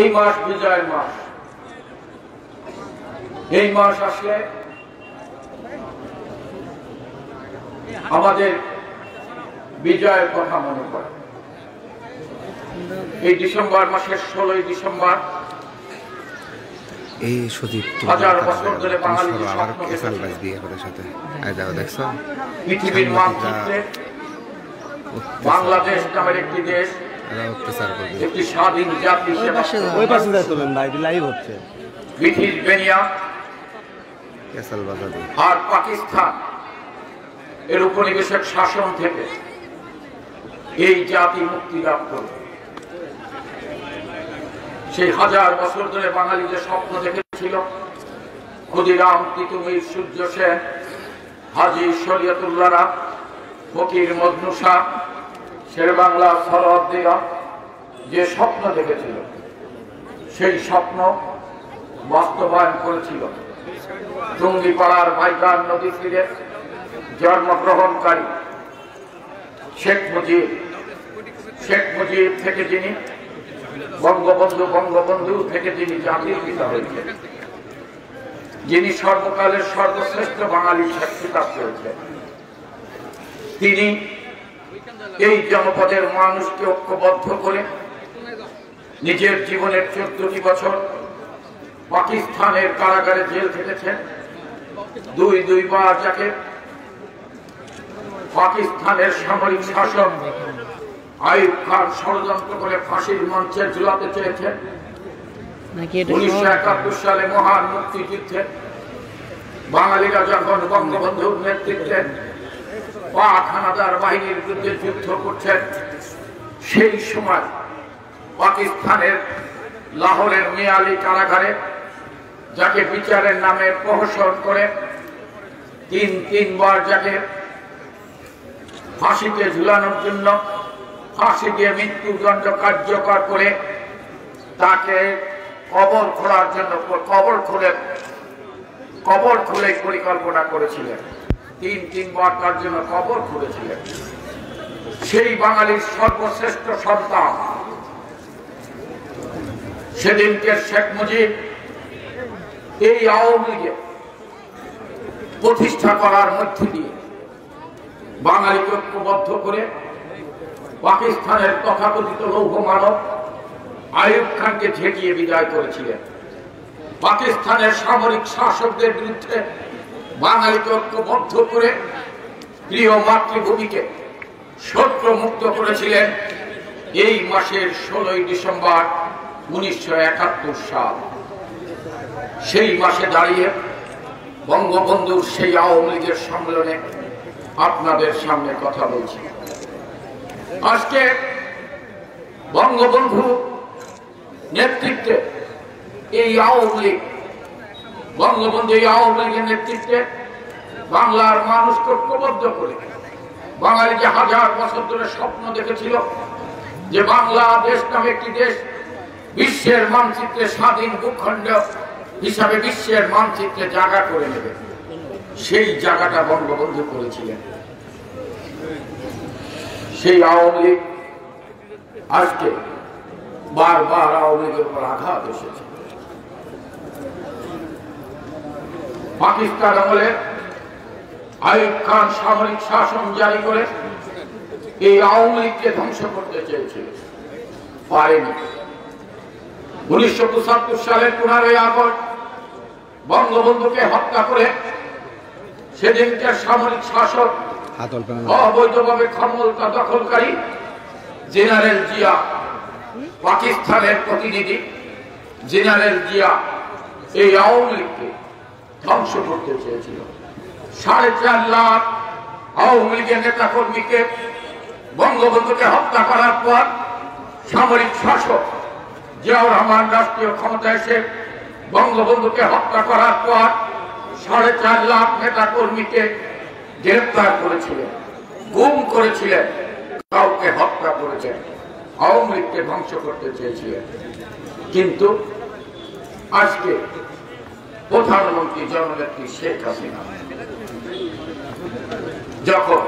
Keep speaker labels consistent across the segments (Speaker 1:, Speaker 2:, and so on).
Speaker 1: এই মাস বিজয়ের মাস। এই মাস আসলে আমাদের বিজয়ের কথা মনে পড়ে। এই ডিসেম্বর মাসের 16 ডিসেম্বর
Speaker 2: এই সজীব
Speaker 1: হাজার বছর ধরে বাঙালি পৃথিবীর মানচিত্রে বাংলাদেশ নামের একটি দেশ, একটি স্বাধীন জাতি ব্রিটিশ বেনিয়া আর পাকিস্তান এর উপনিবেশিক শাসন থেকে এই জাতি মুক্তি লাভ করবে। সেই হাজার বছর ধরে বাঙালি যে স্বপ্ন দেখেছিল, ক্ষুদিরাম, তিতুমির, সূর্য সেন, হাজী শরীয়তুল্লাহরা, ফকির মজনু শাহ, শেরবাংলা সরওয়ার্দীরা যে স্বপ্ন দেখেছিল, সেই স্বপ্ন বাস্তবায়ন করেছিল টুঙ্গিপাড়ার ভাইগান নদী তীরে জন্মগ্রহণকারী শেখ মুজিব। শেখ মুজিব থেকে যিনি বঙ্গবন্ধু, বঙ্গবন্ধু থেকে যিনি জাতির পিতা হয়েছেন, যিনি সর্বকালের সর্বশ্রেষ্ঠ বাঙালি খিতাব পেয়েছেন, তিনি এই জনপদের মানুষকে ঐক্যবদ্ধ করে নিজের জীবনের 14টি বছর পাকিস্তানের কারাগারে জেল খেটেছেন। দুইবার যাকে পাকিস্তানের সামরিক শাসক আইয়ুব খান ষড়যন্ত্র করে ফাঁসির মঞ্চে ঝুলাতে চেয়েছেন। 1971 সালে মহান মুক্তিযুদ্ধে বাঙালিরা যখন বঙ্গবন্ধুর নেতৃত্বে পাক হানাদার বাহিনীর বিরুদ্ধে যুদ্ধ করছেন, সেই সময় পাকিস্তানের লাহোরের মিয়ালি কারাগারে যাকে বিচারের নামে প্রহসন করে তিনবার যাকে ফাঁসিতে ঝুলানোর জন্য ফাঁসি দিয়ে মৃত্যুদণ্ড কার্যকর করে তাকে কবর খোঁড়ার জন্য কবর খুলে পরিকল্পনা করেছিলেন। তিনবার তার জন্য কবর খুঁড়েছিলেন। সেই বাঙালির সর্বশ্রেষ্ঠ সন্তান সেদিনকে শেখ মুজিব এই আওয়ামী লীগে প্রতিষ্ঠা করার মধ্য দিয়ে বাঙালিকে ঐক্যবদ্ধ করে পাকিস্তানের তথাকথিত লৌহ মানব আইয়ুব খানকে ঝেঁটিয়ে বিদায় করেছিলেন। পাকিস্তানের সামরিক শাসকদের বিরুদ্ধে বাঙালিকে ঐক্যবদ্ধ করে প্রিয় মাতৃভূমিকে শত্রুমুক্ত করেছিলেন এই মাসের 16 ডিসেম্বর 1971 সাল। সেই মাসে দাঁড়িয়ে বঙ্গবন্ধুর সেই আওয়ামী লীগের সম্মেলনে আপনাদের সামনে কথা বলছি। আজকে বঙ্গবন্ধু নেতৃত্বে এই আওয়ামী লীগ, বঙ্গবন্ধু এই আওয়ামী লীগের নেতৃত্বে বাংলার মানুষকে ঐক্যবদ্ধ করে বাঙালি যে হাজার বছর ধরে স্বপ্ন দেখেছিল যে বাংলাদেশ নামে একটি দেশ বিশ্বের মানচিত্রে স্বাধীন ভূখণ্ড হিসাবে বিশ্বের মানচিত্রে জায়গা করে নেবে, সেই জায়গাটা বঙ্গবন্ধু করেছিলেন। সেই আওয়ামী লীগ আজকে বারবার আওয়ামী লীগের উপর আঘাত এসেছে। পাকিস্তান আমলে আইয়ুব খান সামরিক শাসন জারি করে এই আওয়ামী লীগকে ধ্বংস করতে চেয়েছিল, পারেনি। 1975 সালের 15 আগস্ট বঙ্গবন্ধুকে হত্যা করে সেদিনকে সামরিক শাসক অবৈধভাবে ক্ষমতা দখলকারী জেনারেল জিয়া, পাকিস্তানের প্রতিনিধি জেনারেল জিয়া এই আওয়ামী লীগকে ধ্বংস করতে চেয়েছিল। 4.5 লাখ আওয়ামী লীগের নেতা কর্মীকে বঙ্গবন্ধুকে হত্যা করার পর সামরিক শাসক জিয়াউর রহমান রাষ্ট্রীয় ক্ষমতা এসে বঙ্গবন্ধুকে হত্যা করার পর 4.5 লাখ নেতা কর্মীকে গ্রেফতার করেছিলেন, গুম করেছিলেন, কাউকে হত্যা করেছেন, আওয়ামী লীগকে ধ্বংস করতে চেয়েছিলেন। কিন্তু আজকে প্রধানমন্ত্রী জননেত্রী শেখ হাসিনা যখন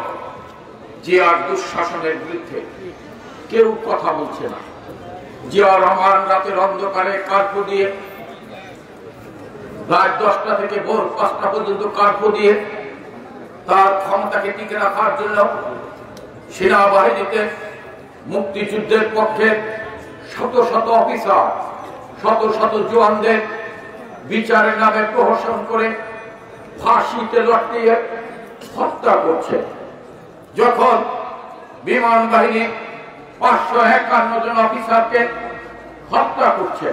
Speaker 1: জিয়ার দুঃশাসনের বিরুদ্ধে কেউ কথা বলছে না, জিয়া রহমান রাতের অন্ধকারে কার্ফু দিয়ে রাত 10টা থেকে ভোর 5টা পর্যন্ত কার্ফু দিয়ে তার ক্ষমতাকে টিকে রাখার জন্য সেনাবাহিনীতে মুক্তিযুদ্ধের পক্ষে শত শত অফিসার শত শত জওয়ানদের বিচারের নামে প্রহসন করে ফাঁসিতে লটকিয়ে হত্যা করছে। যখন বিমান বাহিনী 551 জন অফিসারকে হত্যা করছে,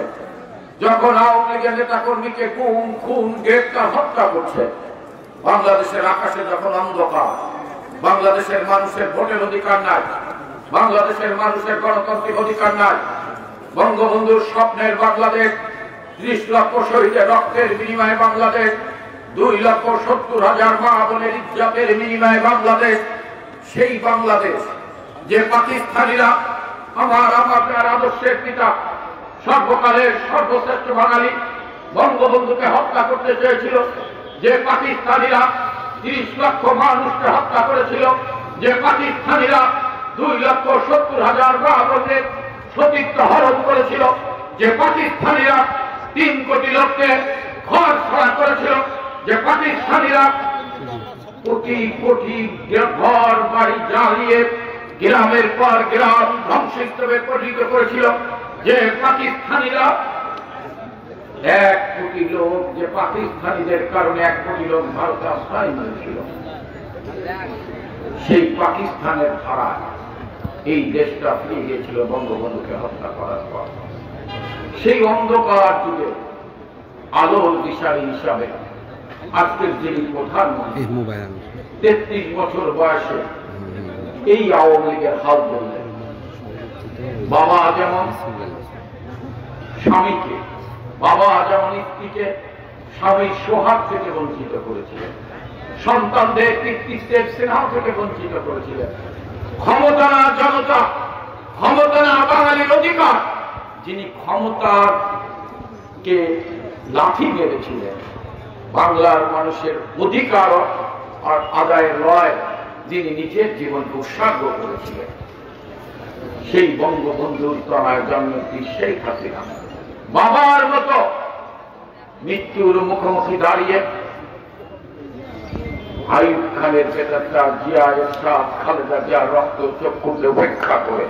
Speaker 1: যখন আওয়ামী লীগের নেতা কর্মীকে গুম খুন গ্রেফতার হত্যা করছে, বাংলাদেশের আকাশে যখন অন্ধকার, বাংলাদেশের মানুষের ভোটের অধিকার নাই, বাংলাদেশের মানুষের গণতান্ত্রিক অধিকার নাই, বঙ্গবন্ধুর স্বপ্নের বাংলাদেশ, 30 লক্ষ শহীদের রক্তের বিনিময়ে বাংলাদেশ, 2,70,000 মা বোনের ইজ্জতের বিনিময়ে বাংলাদেশ, সেই বাংলাদেশ যে পাকিস্তানিরা আমার আপনার আদর্শের পিতা সর্বকালের সর্বশ্রেষ্ঠ বাঙালি বঙ্গবন্ধুকে হত্যা করতে চেয়েছিল, যে পাকিস্তানিরা 30 লক্ষ মানুষকে হত্যা করেছিল, যে পাকিস্তানিরা 2,70,000 মা বোনের সতীত্ব হরণ করেছিল, যে পাকিস্তানিরা 3 কোটি লোককে ঘর ছাড়া করেছিল, যে পাকিস্তানিরা কোটি কোটি ঘর বাড়ি জ্বালিয়ে গ্রামের পর গ্রাম ধ্বংসস্তূপে পরিণত করেছিল, যে পাকিস্তানিরা 1 কোটি লোক, যে পাকিস্তানিদের কারণে 1 কোটি লোক ভারতে আশ্রয় নিয়েছিল, সেই পাকিস্তানের ধারায় এই দেশটা ফিরে গিয়েছিল বঙ্গবন্ধুকে হত্যা করার পর। সেই অন্ধকার যুগে আলোর দিশারি হিসাবে আজকের যিনি প্রধানমন্ত্রী 33 বছর বয়সে এই আওয়ামী লীগের হাল ধরলেন। বাবা যেমন স্বামীকে, বাবা যেমন স্ত্রীকে স্বামীর সোহাগ থেকে বঞ্চিত করেছিলেন, সন্তানদের কৃতিত্বের স্নেহ থেকে বঞ্চিত করেছিলেন। ক্ষমতা না জনতা, ক্ষমতা না বাঙালির অধিকার, যিনি ক্ষমতার কে লাঠি মেরেছিলেন, বাংলার মানুষের অধিকার আর আদায়ের লড়াই যিনি নিজের জীবনকে উৎসর্গ করেছিলেন, সেই বঙ্গবন্ধুর তলায় জন্মটি শেখ হাসিনা বাবার মতো মৃত্যুর মুখোমুখি দাঁড়িয়ে আইয়ুব খানের বেতারটা জিয়া এরশাদ খালেদা জিয়ার রক্ত চক্ষুকে উপেক্ষা করে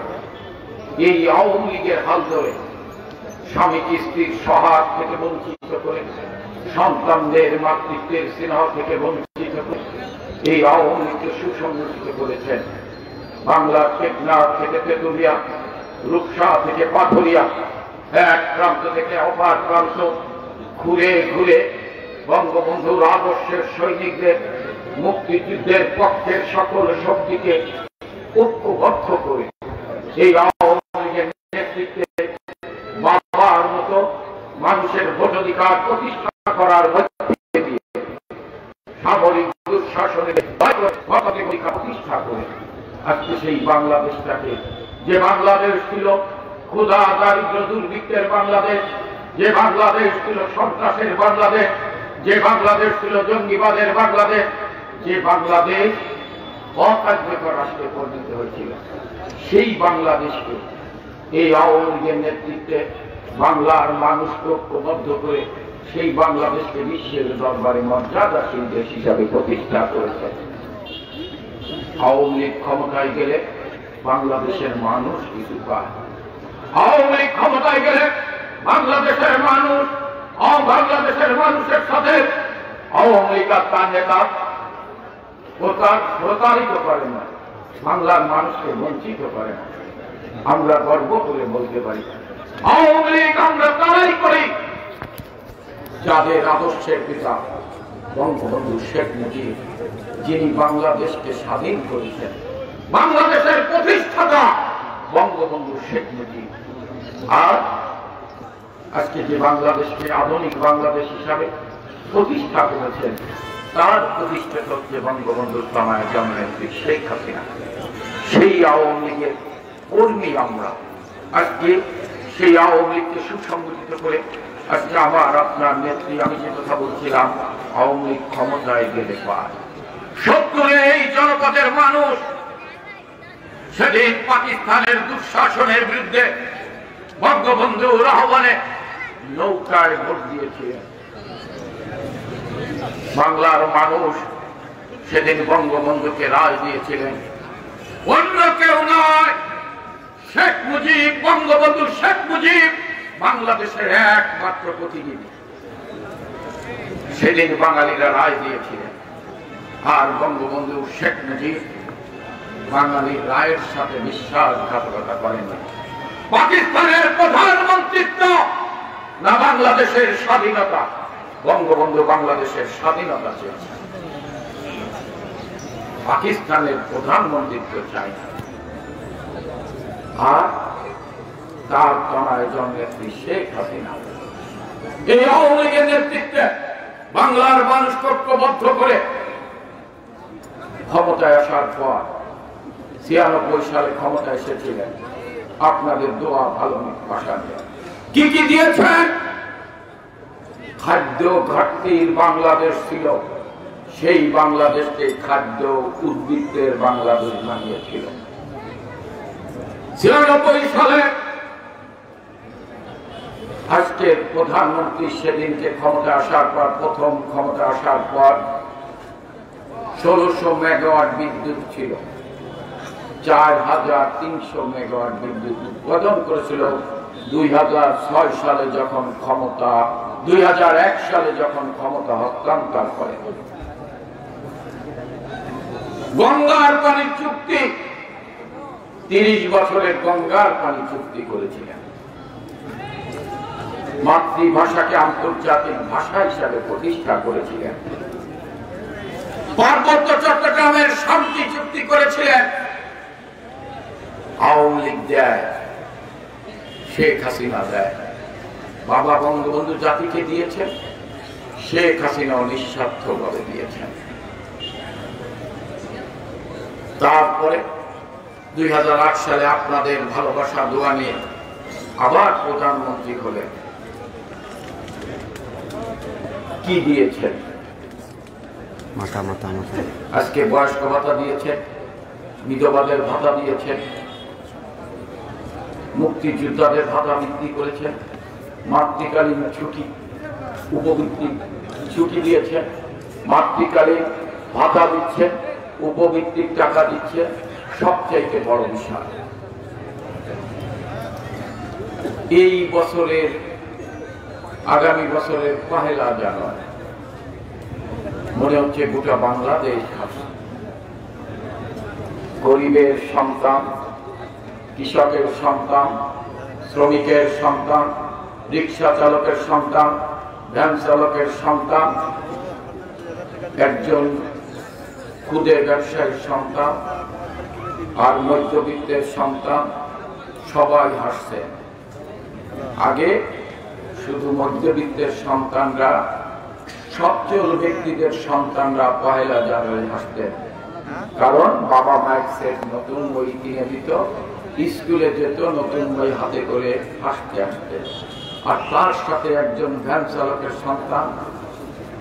Speaker 1: এই আওয়ামী লীগের হাল ধরে স্বামী স্ত্রীর সহায় থেকে বঞ্চিত করে, সন্তানদের মাতৃত্বের স্নেহ থেকে বঞ্চিত করে এই আওয়ামী লীগকে সুসংগঠিত করেছেন। বাংলার টেকনাফ থেকে তেতুলিয়া, রূপসা থেকে পাথরিয়া, এক প্রান্ত থেকে অপার প্রান্ত ঘুরে ঘুরে বঙ্গবন্ধুর আদর্শের সৈনিকদের, মুক্তিযুদ্ধের পক্ষের সকল শক্তিকে ঐক্যবদ্ধ করে এই আওয়ামী লীগের নেতৃত্বে বাবার মতো মানুষের ভোটাধিকার প্রতিষ্ঠা করার মধ্যে দিয়ে সামরিক দুঃশাসনের ভোটাধিকার প্রতিষ্ঠা করে আজকে সেই বাংলাদেশটাকে, যে বাংলাদেশ ছিল ক্ষুধা দারিদ্র দুর্ভিক্ষের বাংলাদেশ, যে বাংলাদেশ ছিল সন্ত্রাসের বাংলাদেশ, যে বাংলাদেশ ছিল জঙ্গিবাদের বাংলাদেশ, যে বাংলাদেশ অকার্যকর রাষ্ট্রে পরিণত হয়েছিল, সেই বাংলাদেশকে এই আওয়ামী লীগের নেতৃত্বে বাংলার মানুষকে ঐক্যবদ্ধ করে সেই বাংলাদেশকে বিশ্বের দরবারে মর্যাদাশীল দেশ হিসাবে প্রতিষ্ঠা করেছে। আওয়ামী লীগ ক্ষমতায় গেলে বাংলাদেশের মানুষ কিছু পায়, আওয়ামী লীগ ক্ষমতায় গেলে বাংলাদেশের মানুষ বাংলাদেশের মানুষের সাথে আওয়ামী লীগ আর তার নেতা প্রতারিত করে না, বাংলার মানুষকে বঞ্চিত করে না। আমরা গর্ব করে বলতে পারি আওয়ামী লীগ আমরা তারাই করি যাদের আদর্শের পিতা বঙ্গবন্ধু শেখ মুজিব, যিনি বাংলাদেশকে স্বাধীন করেছেন, বাংলাদেশের প্রতিষ্ঠাতা বঙ্গবন্ধু শেখ মুজিব। আর আজকে যে বাংলাদেশকে আধুনিক বাংলাদেশ হিসাবে প্রতিষ্ঠা করেছেন, তার প্রতিষ্ঠাতা হচ্ছে বঙ্গবন্ধুর তলায় জন্মনেত্রী শেখ হাসিনা। সেই আওয়ামী লীগের কর্মী আমরা। আজকে সেই আওয়ামী লীগকে সুসংগঠিত করে আজকে আমার আপনার নেত্রী, আমি যে কথা বলছিলাম, আওয়ামী লীগ ক্ষমতায় গেলে পায়। 70 এই জনপদের মানুষ সেদিন পাকিস্তানের দুঃশাসনের বিরুদ্ধে বঙ্গবন্ধুর আহ্বানে নৌকায় ভোট দিয়েছিলেন। বাংলার মানুষ সেদিন বঙ্গবন্ধুকে রায় দিয়েছিলেন, অন্য কেউ নয়, শেখ মুজিব। বঙ্গবন্ধু শেখ মুজিব বাংলাদেশের একমাত্র প্রতিনিধি। সেদিন বাঙালিরা রায় দিয়েছিলেন, আর বঙ্গবন্ধু শেখ মুজিব বাঙালির রায়ের সাথে বিশ্বাসঘাতকতা করেননি। পাকিস্তানের প্রধানমন্ত্রিত্ব না বাংলাদেশের স্বাধীনতা, বঙ্গবন্ধু বাংলাদেশের স্বাধীনতা চেয়েছেন, পাকিস্তানের প্রধানমন্ত্রিত্ব চাই না। আর তার তনায় জন্মেত্রী শেখ হাসিনা এই আওয়ামী লীগের নেতৃত্বে বাংলার মানুষ ঐক্যবদ্ধ করে ক্ষমতায় আসার পর 96 সালে ক্ষমতায় এসেছিলেন। আপনাদের দোয়া ভালো ভাষা কি কি দিয়েছেন? খাদ্য ঘাটতির বাংলাদেশ ছিল, সেই বাংলাদেশকে খাদ্য উদ্বৃত্তের বাংলাদেশ বানিয়েছিল। 96 সালে আজকের প্রধানমন্ত্রী সেদিনকে ক্ষমতা আসার পর, প্রথম ক্ষমতা আসার পর 1600 মেগাওয়াট বিদ্যুৎ ছিল, 4300 মেগাওয়াট বিদ্যুৎ উৎপাদন করেছিল। 2006 সালে যখন ক্ষমতা, 2001 সালে যখন ক্ষমতা হস্তান্তর করে, গঙ্গার পানি চুক্তি, 30 বছরের গঙ্গার পানি চুক্তি করেছিলেন। মাতৃভাষাকে আন্তর্জাতিক ভাষা হিসাবে প্রতিষ্ঠা করেছিলেন। পার্বত্য চট্টগ্রামের শান্তি চুক্তি করেছিলেন। আওয়ামী লীগ দেয়, শেখ হাসিনা দেয়। বাবা বঙ্গবন্ধু জাতিকে দিয়েছেন, শেখ হাসিনাও নিঃস্বার্থভাবে দিয়েছেন। তারপরে 2008 সালে আপনাদের ভালোবাসা দোয়া নিয়ে আবার প্রধানমন্ত্রী হলেন। কি দিয়েছেন? আজকে বয়স্ক ভাতা দিয়েছেন, বিধবাদের ভাতা দিয়েছেন, মুক্তিযোদ্ধাদের ভাতা বৃদ্ধি করেছেন, মাতৃকালীন ছুটি, উপবৃত্তি ছুটি দিয়েছেন, মাতৃকালীন ভাতা দিচ্ছেন, উপবৃত্তির টাকা দিচ্ছেন। সবচাইতে বড় বিষয়, এই বছরের, আগামী বছরের 1 জানুয়ারি মনে হচ্ছে গোটা বাংলাদেশ গরিবের সন্তান, কৃষকের সন্তান, শ্রমিকের সন্তান, রিক্সা চালকের সন্তান, ভ্যান চালকের সন্তান, একজন ক্ষুদে ব্যবসায়ীর সন্তান আর মধ্যবিত্তের সন্তান, সবাই হাসছে। আগে শুধু মধ্যবিত্তের সন্তানরা, সচ্ছল ব্যক্তিদের সন্তানরা 1 জানুয়ারি হাসতেন, কারণ বাবা মায়ের সেট নতুন বই কিনে দিত, স্কুলে যেত, নতুন বই হাতে করে হাসতে হাসতে। আর তার সাথে একজন ভ্যান চালকের সন্তান,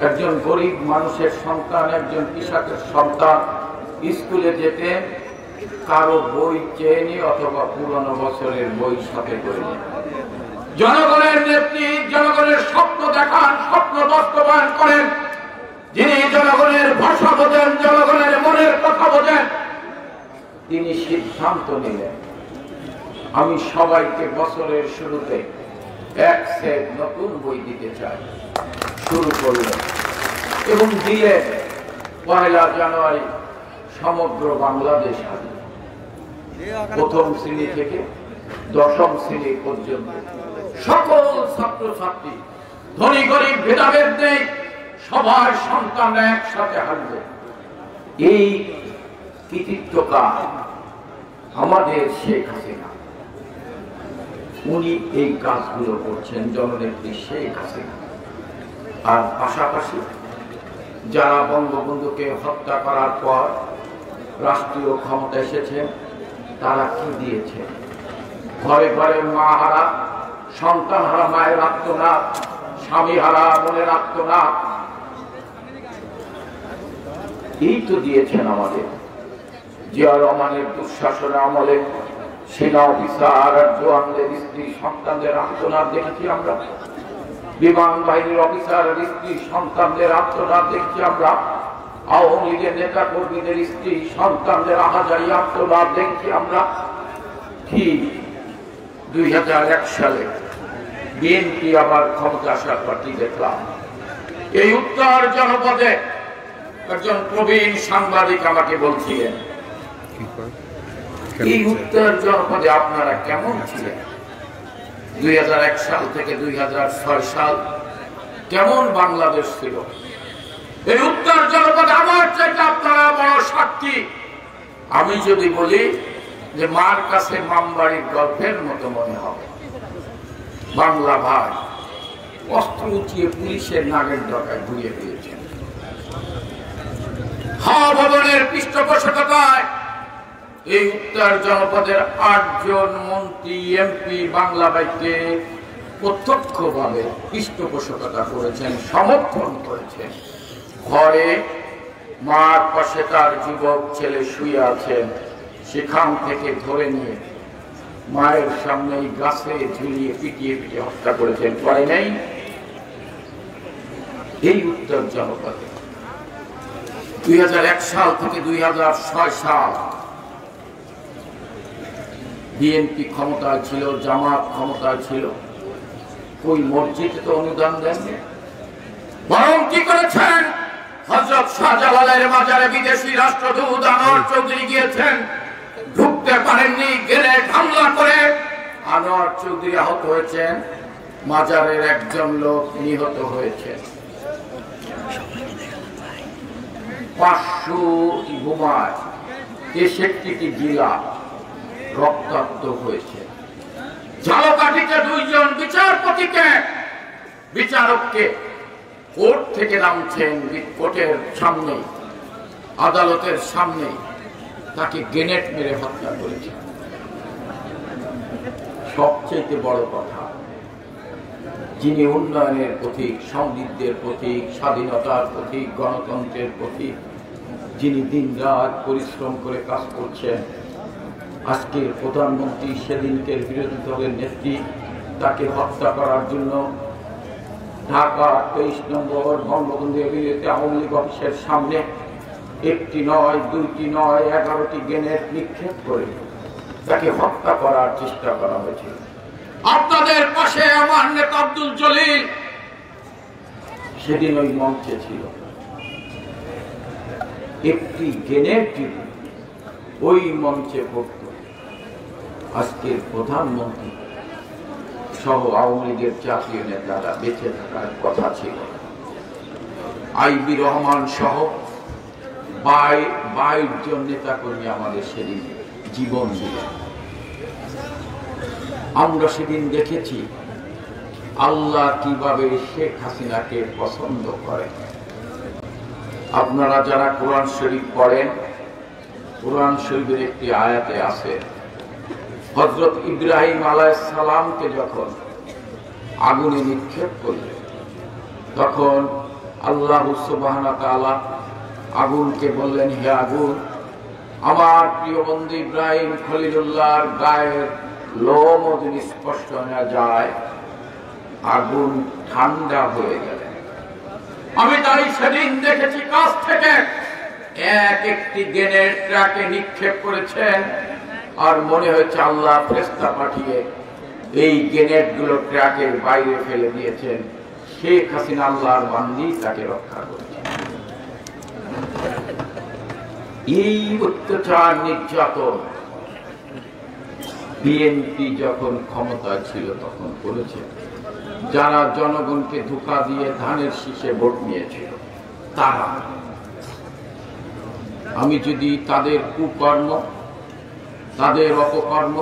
Speaker 1: একজন গরিব মানুষের সন্তান, একজন কৃষকের সন্তান স্কুলে যেতে কারো বই চেয়ে নিয়ে অথবা পুরনো বছরের বই সাথে করে নিয়ে। জনগণের নেত্রী জনগণের স্বপ্ন দেখান, স্বপ্ন বাস্তবায়ন করেন, যিনি জনগণের ভাষা বোঝেন, জনগণের মনের কথা বোঝেন, তিনি সিদ্ধান্ত নিলেন আমি সবাইকে বছরের শুরুতে 1 সেট নতুন বই দিতে চাই। শুরু করলেন এবং দিলেন 1 জানুয়ারি সমগ্র বাংলাদেশ হাজির, প্রথম শ্রেণী থেকে 10ম শ্রেণী পর্যন্ত সকল ছাত্রছাত্রী, ধনী গরিব ভেদাভেদ নেই, সবার সন্তান একসাথে হাসবে। এই কৃতিত্বকার আমাদের শেখ হাসিনা, উনি এই কাজগুলো করছেন, জননেত্রী শেখ হাসিনা। আর পাশাপাশি যারা বঙ্গবন্ধুকে হত্যা করার পর রাষ্ট্রীয় ক্ষমতা এসেছেন, তারা কি দিয়েছে? ঘরে ঘরে মা হারা, সন্তান হারা মায়ের আত্মনাদ, স্বামী হারা বোনের আত্মনাদ, এই তো দিয়েছেন আমাদের। জিয়া রহমানের দুঃশাসনের আমলে সেনা অফিসার আর জওয়ানদের স্ত্রী সন্তানদের আত্মনাদ দেখেছি আমরা, বিমান বাহিনীর অফিসার আর স্ত্রী সন্তানদের আত্মনাদ দেখছি আমরা, আওয়ামী লীগের নেতা কর্মীদের স্ত্রী সন্তানদের আহাজারি আত্মনাদ দেখছি আমরা। ঠিক 2001 সালে বিএনপি আবার ক্ষমতা আসার পর কি দেখলাম, এই উত্তর জনপদে একজন প্রবীণ সাংবাদিক আমাকে বলছিলেন, এই উত্তর জনপদে আপনারা কেমন ছিলেন 2001 সাল থেকে 2006 সাল, কেমন বাংলাদেশ ছিল? এই উত্তর জনপদে আমার চাইতে আপনারা বড় সাক্ষী। আমি যদি বলি যে মার কাছে মামবাড়ির গল্পের মতো মনে হবে। বাংলা ভাই অস্ত্র উঁচিয়ে পুলিশের নাগের ডগায় ঘুরিয়ে দিয়েছেন। হাওয়া ভবনের পৃষ্ঠপোষকতায় এই উত্তর জনপদের 8 জন মন্ত্রী এমপি বাংলা বাইকে প্রত্যক্ষভাবে পৃষ্ঠপোষকতা করেছেন, সমর্থন করেছেন। ঘরে মার পাশে তার যুবক ছেলে শুয়ে আছেন, সেখান থেকে ধরে নিয়ে মায়ের সামনে গাছে ঝুলিয়ে পিটিয়ে পিটিয়ে হত্যা করেছেন, করে নাই? এই উত্তর জনপদে 2001 সাল থেকে 2006 সাল বিএনপি ক্ষমতায় ছিল, জামাত ক্ষমতায় ছিল, ওই মসজিদে তো অনুদান দেননি। বরং কি করেছেন, হযরত শাহজালালের মাজারে বিদেশি রাষ্ট্রদূত আনোয়ার চৌধুরী গিয়েছেন, ঢুকতে পারেননি, গ্রেনেড হামলা করে আনোয়ার চৌধুরী আহত হয়েছেন, মাজারের একজন লোক নিহত হয়েছে। 500 বোমায় 63টি জেলা রক্তাক্ত হয়েছে। ঝালকাঠিতে 2 জন বিচারককে কোর্ট থেকে নামছেন, কোর্টের সামনে আদালতের সামনে তাকে গ্রেনেড মেরে হত্যা করেছে। সবচেয়ে বড় কথা, যিনি উন্নয়নের প্রতীক, সমৃদ্ধির প্রতীক, স্বাধীনতার প্রতীক, গণতন্ত্রের প্রতীক, যিনি দিনরাত পরিশ্রম করে কাজ করছেন, আজকের প্রধানমন্ত্রী সেদিনকের বিরোধী দলের নেত্রী, তাকে হত্যা করার জন্য ঢাকা 23 নম্বর বঙ্গবন্ধু এভিনিউতে আওয়ামী লীগ অফিসের সামনে 1টি নয়, 2টি নয়, 11টি গ্রেনেড নিক্ষেপ করে তাকে হত্যা করার চেষ্টা করা হয়েছিল। আপনাদের পাশে আমার নেতা আব্দুল জলিল সেদিন ওই মঞ্চে ছিল। একটি গ্রেনেড ওই মঞ্চে পড়ত, আজকের প্রধানমন্ত্রী সহ আওয়ামী লীগের জাতীয় নেতারা বেঁচে থাকার কথা ছিল। আইবি রহমান সহ 22 জন নেতা কর্মী আমাদের সেদিন জীবন দিলেন। আমরা সেদিন দেখেছি আল্লাহ কিভাবে শেখ হাসিনাকে পছন্দ করেন। আপনারা যারা কোরআন শরীফ পড়েন, কোরআন শরীফের একটি আয়াতে আছে, হযরত ইব্রাহিম আলাইহিস সালামকে যখন আগুনে নিক্ষেপ করলেন, তখন আল্লাহ সুবহানাহু ওয়া তাআলা আগুনকে বললেন, হে আগুন, আমার প্রিয় বন্ধু ইব্রাহিম খলিলুল্লাহর গায়ের লোম যদি স্পষ্ট না যায়, আগুন ঠান্ডা হয়ে গেল। আমি তাই সেদিন দেখেছি কাছ থেকে একটি গ্রেনেড ট্রাকে নিক্ষেপ করেছেন, আর মনে হয়েছে আল্লাহ ফেরেশতা পাঠিয়ে এই গ্রেনেড গুলো ট্রাকের বাইরে ফেলে দিয়েছেন। শেখ হাসিনা আল্লাহর বান্দি, তাকে রক্ষা করেছেন। এই অত্যাচার নির্যাতন বিএনপি যখন ক্ষমতায় ছিল তখন করেছে। যারা জনগণকে ধোঁকা দিয়ে ধানের শীষে ভোট নিয়েছিল তারা, আমি যদি তাদের কুকর্ম, তাদের অপকর্ম,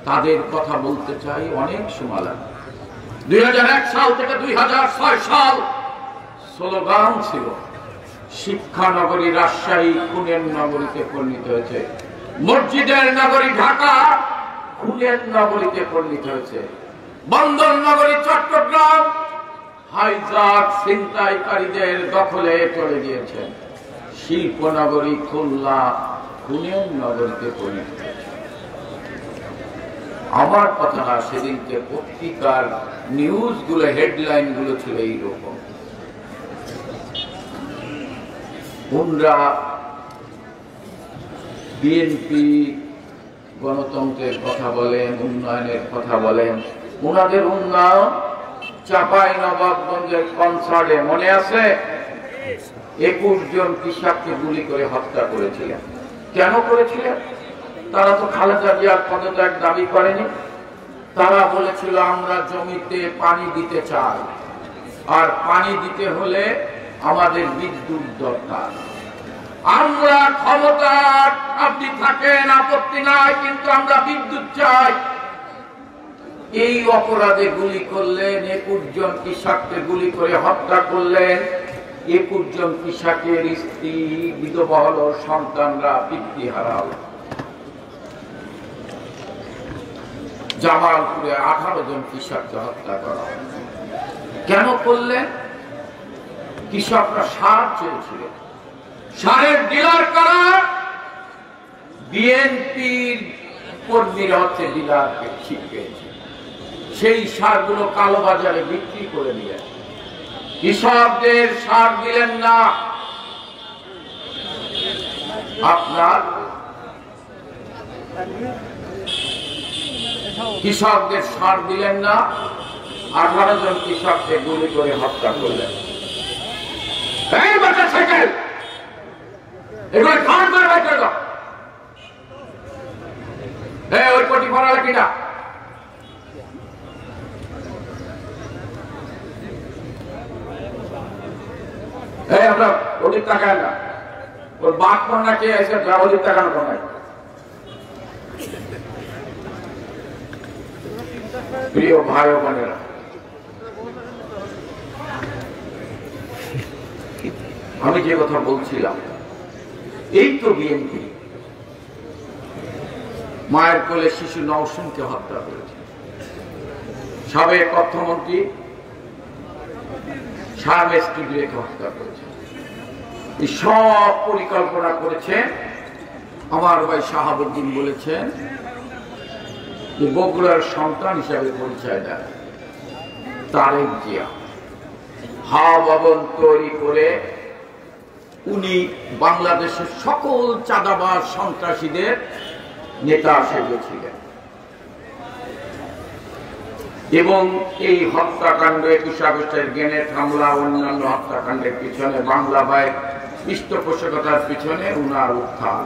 Speaker 1: তাদের কথা বলতে চাই, অনেক সময় লাগে। 2001 সাল থেকে 2006 সাল স্লোগান ছিল শিক্ষা নগরী রাজশাহী খুনের নগরীতে পরিণত হয়েছে, মসজিদের নগরী ঢাকা খুনের নগরীতে পরিণত হয়েছে, বন্দর নগরী চট্টগ্রাম হাইজাক ছিনতাইকারীদের দখলে চলে গিয়েছেন, শিল্পনগরী খুলনা খুনের নগরীতে পরিণত হয়েছে। আমার কথা না, সেদিনকে পত্রিকার নিউজগুলো, হেডলাইন গুলো ছিল এইরকম। ওনরা বিএনপি গণতন্ত্রের কথা বলেন, উন্নয়নের কথা বলেন। ওনাদের উন্নয়ন চাঁপাইনবাবগঞ্জের কনসার্টে মনে আছে 21 জন কৃষককে গুলি করে হত্যা করেছিলেন। কেন করেছিলেন? তারা তো খালেদা জিয়ার পদত্যাগ দাবি করেনি। তারা বলেছিল আমরা জমিতে পানি দিতে চাই, আর পানি দিতে হলে আমাদের বিদ্যুৎ দরকার। আমরা ক্ষমতার, আপনি থাকেন আপত্তি নাই, কিন্তু আমরা বিদ্যুৎ চাই। এই অপরাধে গুলি করলেন, 21 জন কৃষককে গুলি করে হত্যা করলেন। 21 জন কৃষকের স্ত্রী, বিধবা হল, সন্তানরা পিতৃহারা হল। জামালপুরে 18 জন কৃষককে হত্যা করা। কেন করলেন? কৃষকরা সার চেয়েছিল, সারের ডিলার কারা? বিএনপির কর্মীরা হচ্ছে ডিলারকে ঠিক পেয়েছে। সেই সারগুলো কালোবাজারে বিক্রি করে দিলেন, কৃষকদের সার দিলেন না। আপনার কৃষকদের সার দিলেন না, 18 জন কৃষককে গুলি করে হত্যা করলেন। সাইকেল এগুলো খান করে বের করে দাও। ওই কোটি পড়ালে কিনা আমরা অধিক টাকা না, ওর বাপ কন্যা কে এসে অধিক টাকা কমায়। প্রিয় ভাই ও বোনেরা, আমি যে কথা বলছিলাম, এই তো বিএনপি মায়ের কোলে শিশু নওশীনকে হত্যা করেছে। সাবেক অর্থমন্ত্রী শাহমেশ কিবরিয়াকে হত্যা করেছে। এই সব পরিকল্পনা করেছেন আমার ভাই শাহাবুদ্দিন। বলেছেন যে বগুড়ার সন্তান হিসাবে পরিচয় দেয় তারেক জিয়া। হাওয়া ভবন তৈরি করে উনি বাংলাদেশের সকল চাঁদাবাজ সন্ত্রাসীদের নেতা সেজেছিলেন। এবং এই হত্যাকাণ্ড, 21 আগস্টের গ্রেনেড হামলা, অন্যান্য হত্যাকাণ্ডের পিছনে, বাংলা ভাইয়ের পৃষ্ঠপোষকতার পিছনে উনার উত্থান,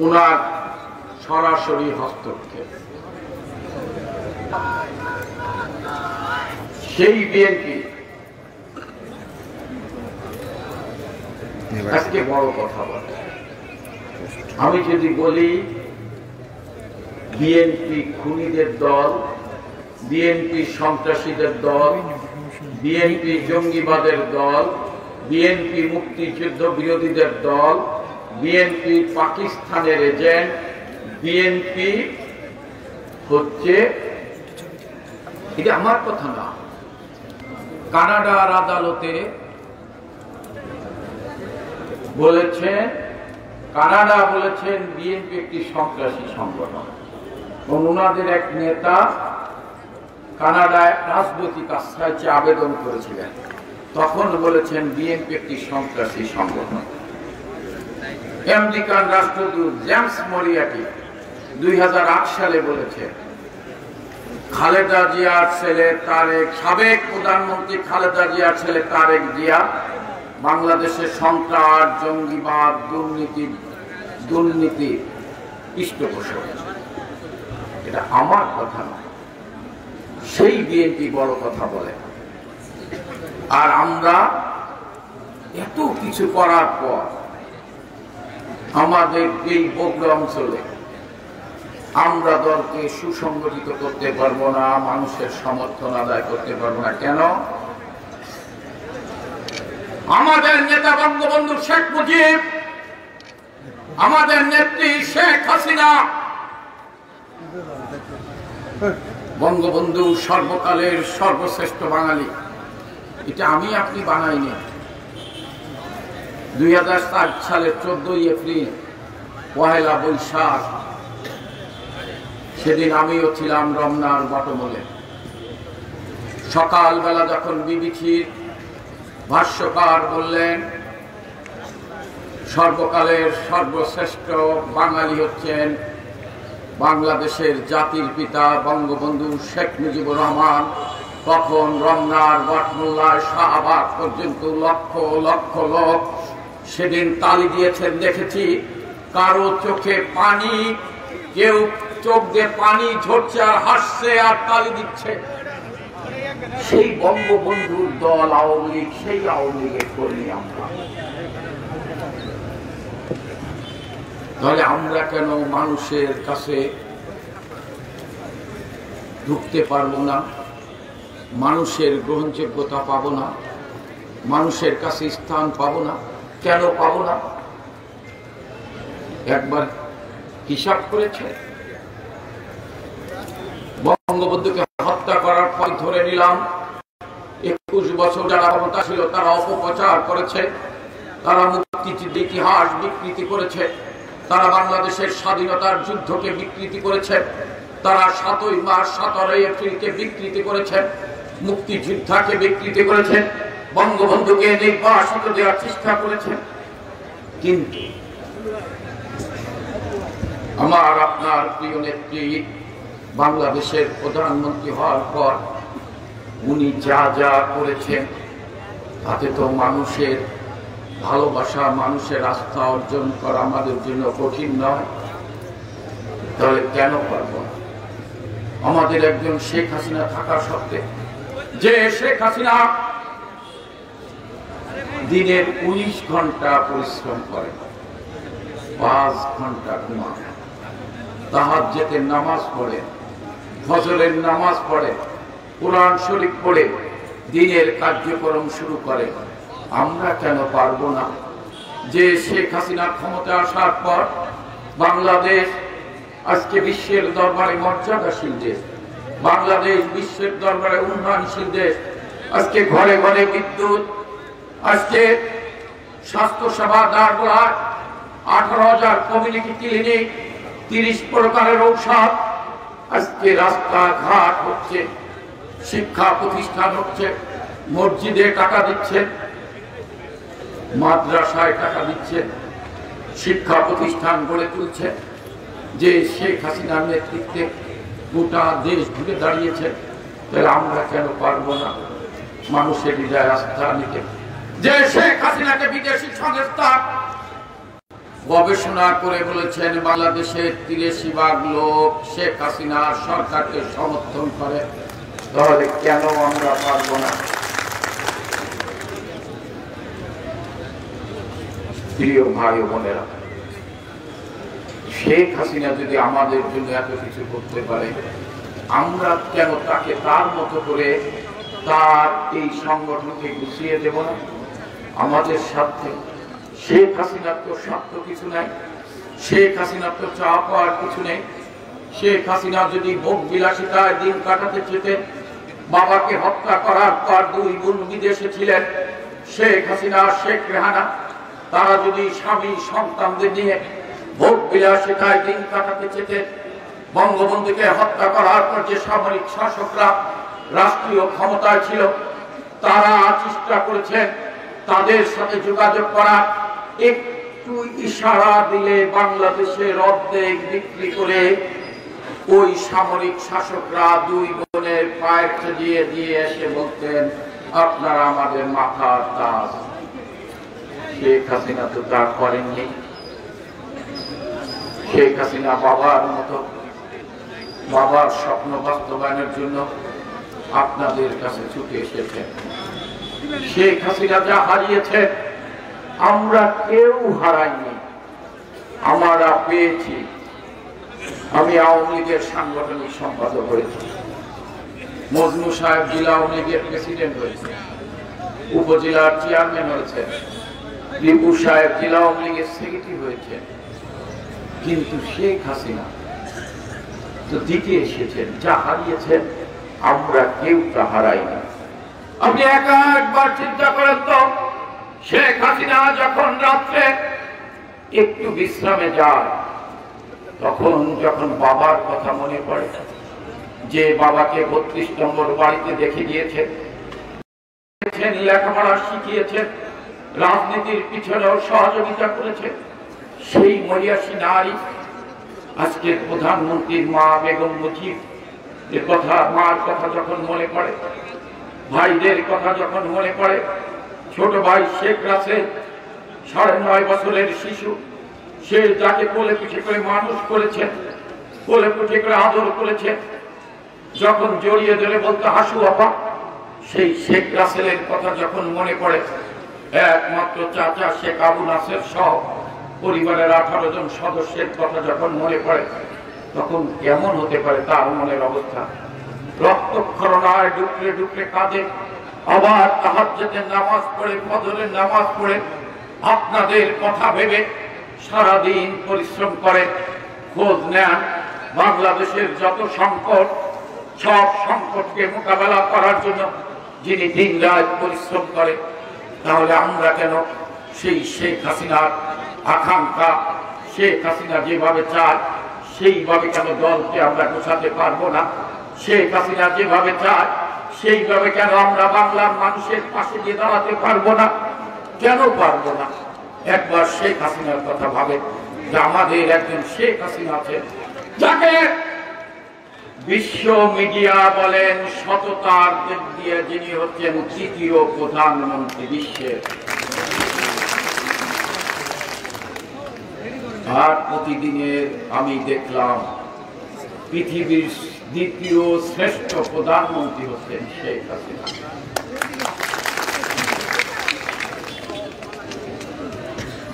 Speaker 1: উনার সরাসরি হস্তক্ষেপ। সেই বিএনপি আজকে বড় কথা বলে। আমি যদি বলি বিএনপি খুনিদের দল, বিএনপি সন্ত্রাসীদের দল, বিএনপি জঙ্গিবাদের দল, বিএনপি মুক্তিযুদ্ধ বিরোধীদের দল, বিএনপি পাকিস্তানের এজেন্ট, বিএনপি হচ্ছে, এটা আমার কথা না, কানাডার আদালতে বলেছেন, কানাডা বলেছেন বিএনপি একটি সন্ত্রাসী সংগঠন। এবং ওনাদের এক নেতা কানাডায় রাজনৈতিক আশ্রয় চেয়ে আবেদন করেছিলেন, তখন বলেছেন বিএনপি একটি সন্ত্রাসী সংগঠন। আমেরিকান রাষ্ট্রদূত জেমস মরিয়াটি 2008 সালে বলেছে খালেদা জিয়ার ছেলে তারেক, সাবেক প্রধানমন্ত্রী খালেদা জিয়ার ছেলে তারেক জিয়া বাংলাদেশের সন্ত্রাস, জঙ্গিবাদ, দুর্নীতি পৃষ্ঠপোষক। এটা আমার কথা নয়, সেই বিএনপি বড় কথা বলে। আর আমরা এত কিছু করার পর আমাদের এই বগুড়া অঞ্চলে আমরা দলকে সুসংগঠিত করতে পারবো না, মানুষের সমর্থন আদায় করতে পারবো না। কেন? আমাদের নেতা বঙ্গবন্ধু শেখ মুজিব, আমাদের নেত্রী শেখ হাসিনা, বঙ্গবন্ধু সর্বকালের সর্বশ্রেষ্ঠ বাঙালি। এটা আমি আপনি বানাইনি। 2007 সালের 14 এপ্রিল, 1 বৈশাখ সেদিন আমিও ছিলাম রমনার বটমূলে। সকালবেলা যখন বিবিসির ভাষ্যকার বললেন সর্বকালের সর্বশ্রেষ্ঠ বাঙালি হচ্ছেন বাংলাদেশের জাতির পিতা বঙ্গবন্ধু শেখ মুজিবুর রহমান, তখন রমনার বটমূলায় শাহবাগ পর্যন্ত লক্ষ লক্ষ লোক সেদিন তালি দিয়েছেন। দেখেছি কারো চোখে পানি, কেউ চোখ দিয়ে পানি ঝরছে আর হাসছে আর তালি দিচ্ছে। সেই বঙ্গবন্ধুর দল আওয়ামী লীগ, সেই আওয়ামী লীগের কর্মী আমরা। তাহলে আমরা কেন মানুষের কাছে ঢুকতে পারবো না? মানুষের গ্রহণযোগ্যতা পাবো না? মানুষের কাছে স্থান পাবো না? কেন পাবো না? একবার হিসাব করেছে? বঙ্গবন্ধুকে হত্যা করার পর ধরে নিলাম 21 বছর যারা ক্ষমতা ছিল তারা অপপ্রচার করেছে, তারা মুক্তিযুদ্ধের ইতিহাস বিকৃতি করেছে, তারা বাংলাদেশের স্বাধীনতার যুদ্ধকে বিকৃতি করেছে, তারা 7ই মার্চ 17 এপ্রিলকে বিকৃতি করেছে, মুক্তিযোদ্ধাকে বিকৃতি করেছে, বঙ্গবন্ধুকে নির্বাসিত দেওয়ার চেষ্টা করেছে। কিন্তু আমার আপনার প্রিয় নেত্রী বাংলাদেশের প্রধানমন্ত্রী হওয়ার পর উনি যা যা করেছেন তাতে তো মানুষের ভালোবাসা, মানুষের আস্থা অর্জন করা আমাদের জন্য কঠিন নয়। তাহলে কেন পারব না? আমাদের একজন শেখ হাসিনা থাকা সত্ত্বে, যে শেখ হাসিনা দিনের 19 ঘন্টা পরিশ্রম করে, 5 ঘন্টা ঘুমান, তাহাজ্জুদের নামাজ পড়ে, ফজরের নামাজ পড়ে, কোরআন শরীফ পড়ে দিনের কার্যক্রম শুরু করে, আমরা কেন পারবো না? যে শেখ হাসিনা ক্ষমতা আসার পর বাংলাদেশ আজকে বিশ্বের দরবারে মর্যাদাশীল দেশ, বাংলাদেশ বিশ্বের দরবারে উন্নয়নশীল দেশ। আজকে ঘরে ঘরে বিদ্যুৎ, আজকে স্বাস্থ্য সেবা দাঁড় করায় 18,000 কমিউনিটি ক্লিনিক, 30 প্রকারের ঔষধ, আজকে রাস্তাঘাট হচ্ছে, শিক্ষা প্রতিষ্ঠান হচ্ছে, মসজিদে টাকা দিচ্ছেন, মাদ্রাসায় টাকা দিচ্ছেন, শিক্ষা প্রতিষ্ঠান গড়ে তুলছে। যে শেখ হাসিনার নেতৃত্বে গোটা দেশ ঘুরে দাঁড়িয়েছে, তাহলে আমরা কেন পারবো না মানুষের হৃদয় আস্থা নিতে? যে শেখ হাসিনাকে বিদেশি সংস্থা গবেষণা করে বলেছেন বাংলাদেশের 83% লোক শেখ হাসিনার সরকারকে সমর্থন করে, তাহলে কেন আমরা পারবো না? প্রিয় ভাই ও বোনেরা, শেখ হাসিনা যদি আমাদের জন্য এত কিছু করতে পারে, আমরা কেন তাকে তার মতো করে তার এই সংগঠনকে গুছিয়ে দেব না? আমাদের সাথে শেখ হাসিনার তো স্বার্থ কিছু নাই, শেখ হাসিনার তো চা পাওয়ার কিছু নেই। শেখ হাসিনা যদি ভোগ বিলাসিতায় দিন কাটাতে চেতেন, বাবাকে হত্যা করার পর 2 বোন বিদেশে ছিলেন, শেখ হাসিনা শেখ রেহানা, তারা যদি স্বামী সন্তানদের নিয়ে ভোগ বিলাসিতায় দিন কাটাতে চেতেন, বঙ্গবন্ধুকে হত্যা করার পর যে সামরিক শাসকরা রাষ্ট্রীয় ক্ষমতায় ছিল তারা চেষ্টা করেছেন তাদের সাথে যোগাযোগ করা, একটু ইশারা দিলে বাংলাদেশের অর্ধেক বিক্রি করে ওই সামরিক শাসকরা 2 বোনের পায়ের দিয়ে দিয়ে এসে বলতেন, আপনারা আমাদের মাথার তাজ। শেখ হাসিনা তো তা করেননি। শেখ হাসিনা বাবার মতো, বাবার স্বপ্ন বাস্তবায়নের জন্য আপনাদের কাছে ছুটে এসেছেন। শেখ হাসিনা যা হারিয়েছেন আমরা কেউ হারাইনি, আমরা পেয়েছি। আমি আওয়ামী লীগের সাংগঠনিক সম্পাদক হয়েছি, মজনু সাহেব জেলা আওয়ামী লীগের প্রেসিডেন্ট হয়েছে, উপজেলার চেয়ারম্যান হয়েছে, রিপু সাহেব জেলা আওয়ামী লীগের সেক্রেটারি হয়েছে। কিন্তু শেখ হাসিনা তো দিকে এসেছেন, যা হারিয়েছেন আমরা কেউ তা হারাইনি। আপনি একবার চিন্তা করেন তো, শেখ হাসিনা যখন রাত্রে একটু বিশ্রামে যায়, তখন যখন বাবার কথা মনে পড়ে, যে বাবাকে 32 নম্বর বাড়িতে দেখে দিয়েছেন, লেখাপড়া শিখিয়েছেন, রাজনীতির পিছনেও সহযোগিতা করেছেন, সেই মহিয়াসী নারী আজকের প্রধানমন্ত্রীর মা বেগম মুজিব এর কথা, মার কথা যখন মনে পড়ে, ভাইদের কথা যখন মনে পড়ে, ছোট ভাই শেখ রাসেল 9.5 বছরের শিশু, সে যাকে কোলে পিঠে করে মানুষ করেছেন, কোলে পিঠে করে আদর করেছেন, যখন জড়িয়ে ধরে বলতে হাসু আপা, সেই শেখ রাসেলের কথা যখন মনে পড়ে, একমাত্র চাচা শেখ আবু নাসের সহ পরিবারের 18 জন সদস্যের কথা যখন মনে পড়ে, তখন কেমন হতে পারে তার মনের অবস্থা? রক্তক্ষরণায় ডুকরে ডুকরে কাঁদে, আবার তাহাজ্জুদের নামাজ পড়ে, ফজরের নামাজ পড়ে, আপনাদের কথা ভেবে সারাদিন পরিশ্রম করে, খোঁজ নেন বাংলাদেশের যত সংকট, সব সংকটকে মোকাবেলা করার জন্য যিনি দিন রাত পরিশ্রম করে। তাহলে আমরা কেন সেই শেখ হাসিনার আকাঙ্ক্ষা, শেখ হাসিনা যেভাবে চায় সেইভাবে কেন দলকে আমরা গোছাতে পারবো না? শেখ হাসিনা যেভাবে চায় সেইভাবে কেন আমরা বাংলার মানুষের পাশে গিয়ে দাঁড়াতে পারবো না? কেন পারবো না? একবার শেখ হাসিনার কথা ভাবে, যে আমাদের একজন শেখ হাসিনা আছে, যাকে বিশ্ব মিডিয়া বলেন সততার দিক দিয়ে যিনি হচ্ছেন 3য় প্রধানমন্ত্রী বিশ্বের। আর প্রতিদিনের আমি দেখলাম পৃথিবীর 2য় শ্রেষ্ঠ প্রধানমন্ত্রী হচ্ছেন শেখ হাসিনা।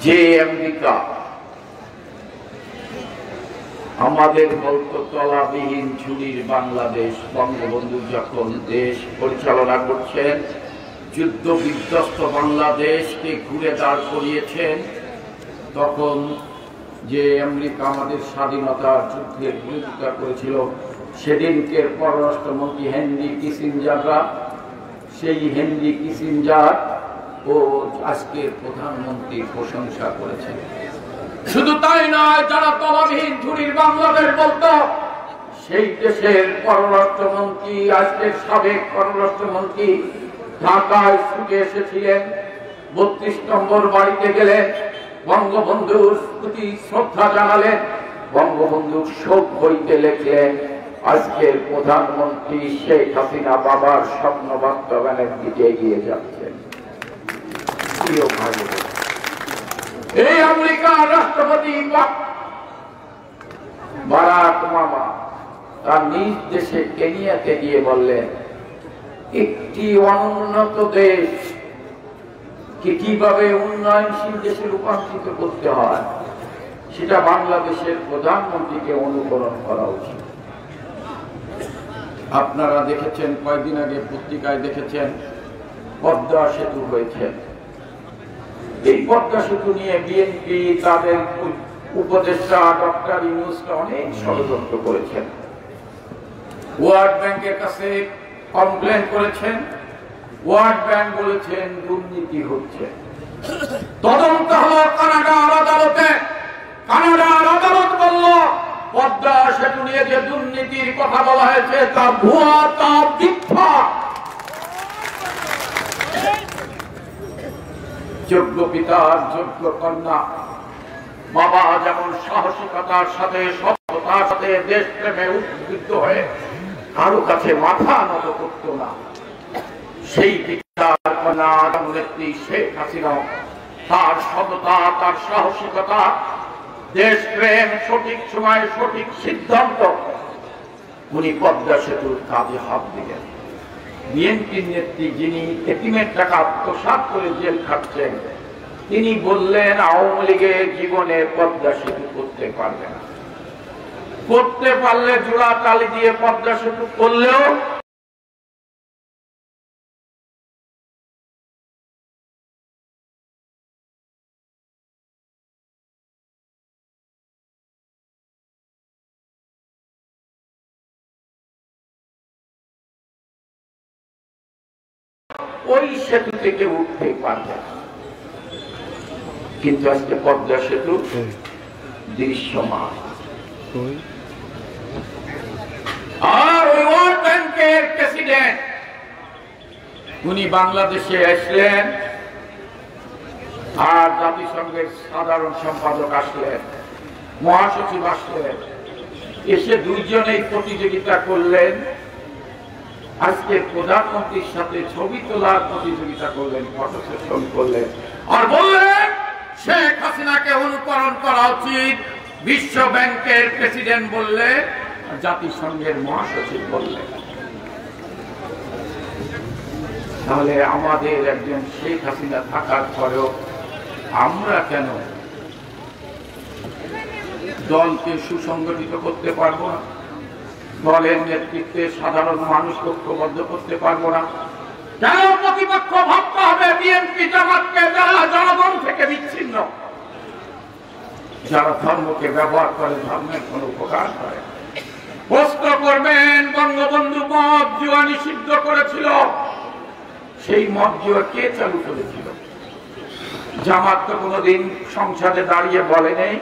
Speaker 1: যে আমেরিকা আমাদের বলতো তলাবিহীন ঝুড়ির বাংলাদেশ, বঙ্গবন্ধু যখন দেশ পরিচালনা করছেন, যুদ্ধ বিধ্বস্ত বাংলাদেশকে ঘুরে দাঁড় করিয়েছেন, তখন যে আমেরিকা আমাদের স্বাধীনতার যুদ্ধের বিরোধিতা করেছিল, সেদিনকে পররাষ্ট্রমন্ত্রী হেনরি কিসিঞ্জাররা, সেই হেনরি কিসিঞ্জার ও আজকের প্রধানমন্ত্রীর প্রশংসা করেছেন। শুধু তাই নয়, যারা তলাবিহীন ঝুড়ির বাংলাদেশ বলতো, সেই দেশের পররাষ্ট্রমন্ত্রী, আজকের সাবেক পররাষ্ট্রমন্ত্রী ঢাকায় ছুটে এসেছিলেন, 32 নম্বর বাড়িতে গেলেন, বঙ্গবন্ধুর প্রতি শ্রদ্ধা জানালেন, বঙ্গবন্ধুর শোক বইতে লিখলেন, আজকের প্রধানমন্ত্রী শেখ হাসিনা বাবার স্বপ্ন বাস্তবায়নের দিকে এগিয়ে যাচ্ছেন। প্রিয় ভাই, এই আমেরিকার রাষ্ট্রপতি বারাক ওবামা তার নিজ দেশে কেনিয়াতে গিয়ে বললেন, একটি অনুন্নত দেশ কিভাবে উন্নয়নশীল দেশে রূপান্তরিত করতে হয়, সেটা বাংলাদেশের প্রধানমন্ত্রীকে অনুকরণ করা উচিত। আপনারা দেখেছেন, কয়েকদিন আগে পত্রিকায় দেখেছেন, পদ্মা সেতু হয়েছে। এই পদ্মা সেতু নিয়ে বিএনপি তাদের উপদেষ্টা ডক্টর ইউনূসকে অনেক ষড়যন্ত্র করেছেন, ওয়ার্ল্ড ব্যাংকের কাছে কমপ্লেন করেছেন, ওয়ার্ল্ড ব্যাংক বলেছেন দুর্নীতি হচ্ছে। তদন্ত হলো কানাডার আদালতে, কানাডার আদালত বলল পদ্মা সেতু নিয়ে যে দুর্নীতির কথা বলা হয়েছে তা ভুয়া, তা মিথ্যা। যোগ্য পিতার যোগ্য কন্যা, বাবা যেমন সাহসিকতার সাথে, সততার সাথে দেশপ্রেমে উদ্বুদ্ধ হয়ে কারো কাছে মাথা নত করত না, সেই পিতার কন্যা নেত্রী শেখ হাসিনা তার সততা, তার সাহসিকতা, দেশপ্রেম, সঠিক সময়ে সঠিক সিদ্ধান্ত, উনি পদ্মা সেতুর কাজে হাত দিলেন। বিএনপির নেত্রী, যিনি এতিমের টাকা আত্মসাৎ করে জেল খাটছেন, তিনি বললেন আওয়ামী লীগের জীবনে পদ্মা সেতু করতে পারবে না। করতে পারলে জোড়া তালি দিয়ে পদ্মা সেতু করলেও ওই সেতু থেকে উঠতে পারবে না। কিন্তু আজকে পদ্মা সেতু দৃশ্যমান। আর ওই ওয়ার্ল্ড ব্যাংকের প্রেসিডেন্ট উনি বাংলাদেশে আসলেন, আর জাতিসংঘের সাধারণ সম্পাদক আসলেন, মহাসচিব আসলেন, এসে দুইজনেই প্রতিযোগিতা করলেন। আজকে প্রধানমন্ত্রীর সাথে ছবি তোলার প্রতিযোগিতা করলেন, ফটো সেশন করলেন, আর বললেন শেখ হাসিনাকে অনুকরণ করা উচিত। বিশ্ব ব্যাংকের প্রেসিডেন্ট বললেন, জাতিসংঘের মহাসচিব বললেন। তাহলে আমাদের একজন শেখ হাসিনা থাকার পরেও আমরা কেন দলকে সুসংগঠিত করতে পারবো না? দলের নেতৃত্বে সাধারণ মানুষ ঐক্যবদ্ধ করতে পারবো না? কেন প্রতিপক্ষ ভাবতে হবে বিএনপি জামাতকে, যারা জনগণ থেকে বিচ্ছিন্ন, যারা ধর্মকে ব্যবহার করে ধর্মের কোন উপকার করে? প্রশ্ন করবেন, বঙ্গবন্ধু মদ জুয়া নিষিদ্ধ করেছিল, সেই মদ জুয়া কে চালু করেছিল? জামাত তো কোনদিন সংসদে দাঁড়িয়ে বলে নেই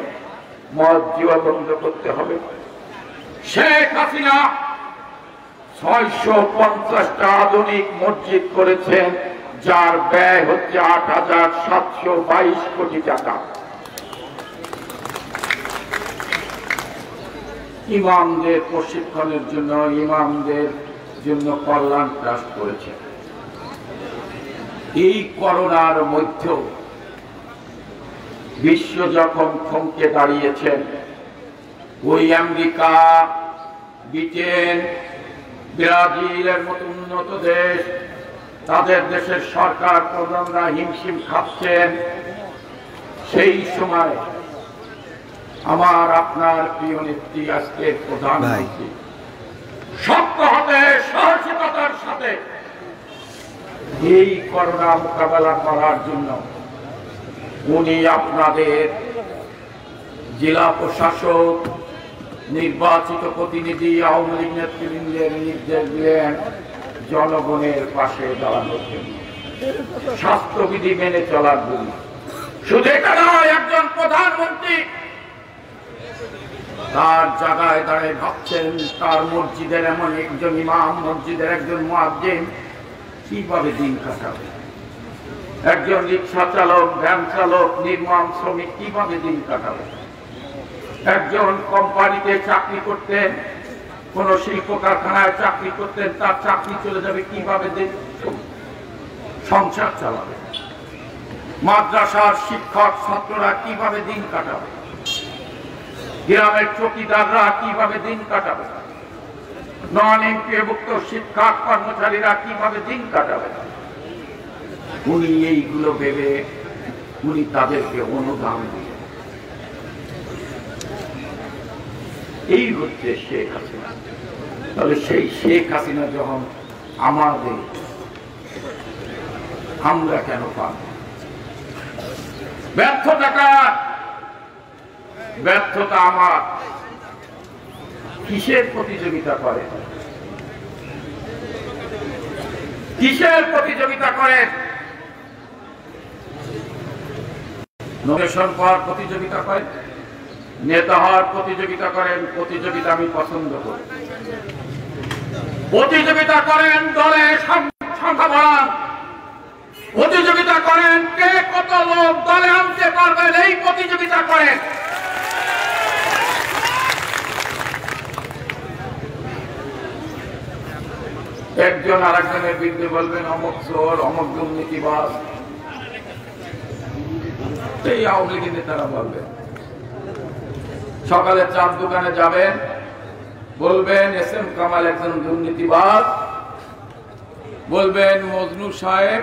Speaker 1: মদ জুয়া বন্ধ করতে হবে। শেখ হাসিনা 650টা আধুনিক মসজিদ করেছেন, যার ব্যয় হচ্ছে 8,722 কোটি টাকা। ইমামদের প্রশিক্ষণের জন্য, ইমামদের জন্য কল্যাণ ট্রাস্ট করেছে। এই করোনার মধ্যেও বিশ্ব যখন থমকে দাঁড়িয়েছেন, ওই আমেরিকা, ব্রিটেন, ব্রাজিলের মতো উন্নত দেশ, তাদের দেশের সরকার প্রধানরা হিমশিম খাচ্ছেন, সেই সময় আমার আপনার প্রিয় নেত্রী, আজকের প্রধানমন্ত্রী, শক্ত হাতে সাহসিকতার সাথে এই করোনা মোকাবেলা করার জন্য উনি আপনাদের জেলা প্রশাসক, নির্বাচিত প্রতিনিধি, আওয়ামী লীগ নেতৃবৃন্দের নির্দেশ দিলেন জনগণের পাশে দাঁড়ানোর জন্য, স্বাস্থ্যবিধি মেনে চলার জন্য। শুধু এটা নয়, একজন প্রধানমন্ত্রী তার জায়গায় দাঁড়িয়ে ভাবছেন তার মসজিদের এমন একজন ইমাম, মসজিদের একজন মুয়াজ্জিন কিভাবে দিন কাটাবে, একজন রিক্সা চালক, ভ্যান চালক, নির্মাণ শ্রমিক কিভাবে দিন কাটাবে, একজন কোম্পানিতে চাকরি করতেন, কোন শিল্প কারখানায় চাকরি করতেন, তার চাকরি চলে যাবে, কিভাবে সংসার চালাবে, মাদ্রাসার শিক্ষক ছাত্ররা কিভাবে দিন কাটাবে, গ্রামের চৌকিদাররা কিভাবে দিন কাটাবে, নন এমপিভুক্ত শিক্ষক কর্মচারীরা কিভাবে দিন কাটাবে। উনি এইগুলো ভেবে উনি তাদেরকে অনুদান দিলেন। এই হচ্ছে শেখ হাসিনা। তাহলে সেই শেখ হাসিনা যখন আমাদের, আমরা কেন পাব? ব্যর্থতা ব্যর্থতা আমার। কিসের প্রতিযোগিতা করে? কিসের প্রতিযোগিতা করেন? নমিনেশন পাওয়ার প্রতিযোগিতা করেন, নেতা হওয়ার প্রতিযোগিতা করেন। প্রতিযোগিতা আমি পছন্দ করি। প্রতিযোগিতা করেন দলে সংখ্যা বাড়ান, প্রতিযোগিতা করেন কে কত লোক দলে আনতে পারবেন, এই প্রতিযোগিতা করেন। একজন আরেকজনের বিরুদ্ধে বলবেন অমুক চোর, অমুক দুর্নীতিবাজ, এই আওয়ামী লীগের নেতারা বলবেন। সকালে চার দোকানে যাবেন, বলবেন এস এম কামাল একজন দুর্নীতিবাজ, বলবেন মজনু সাহেব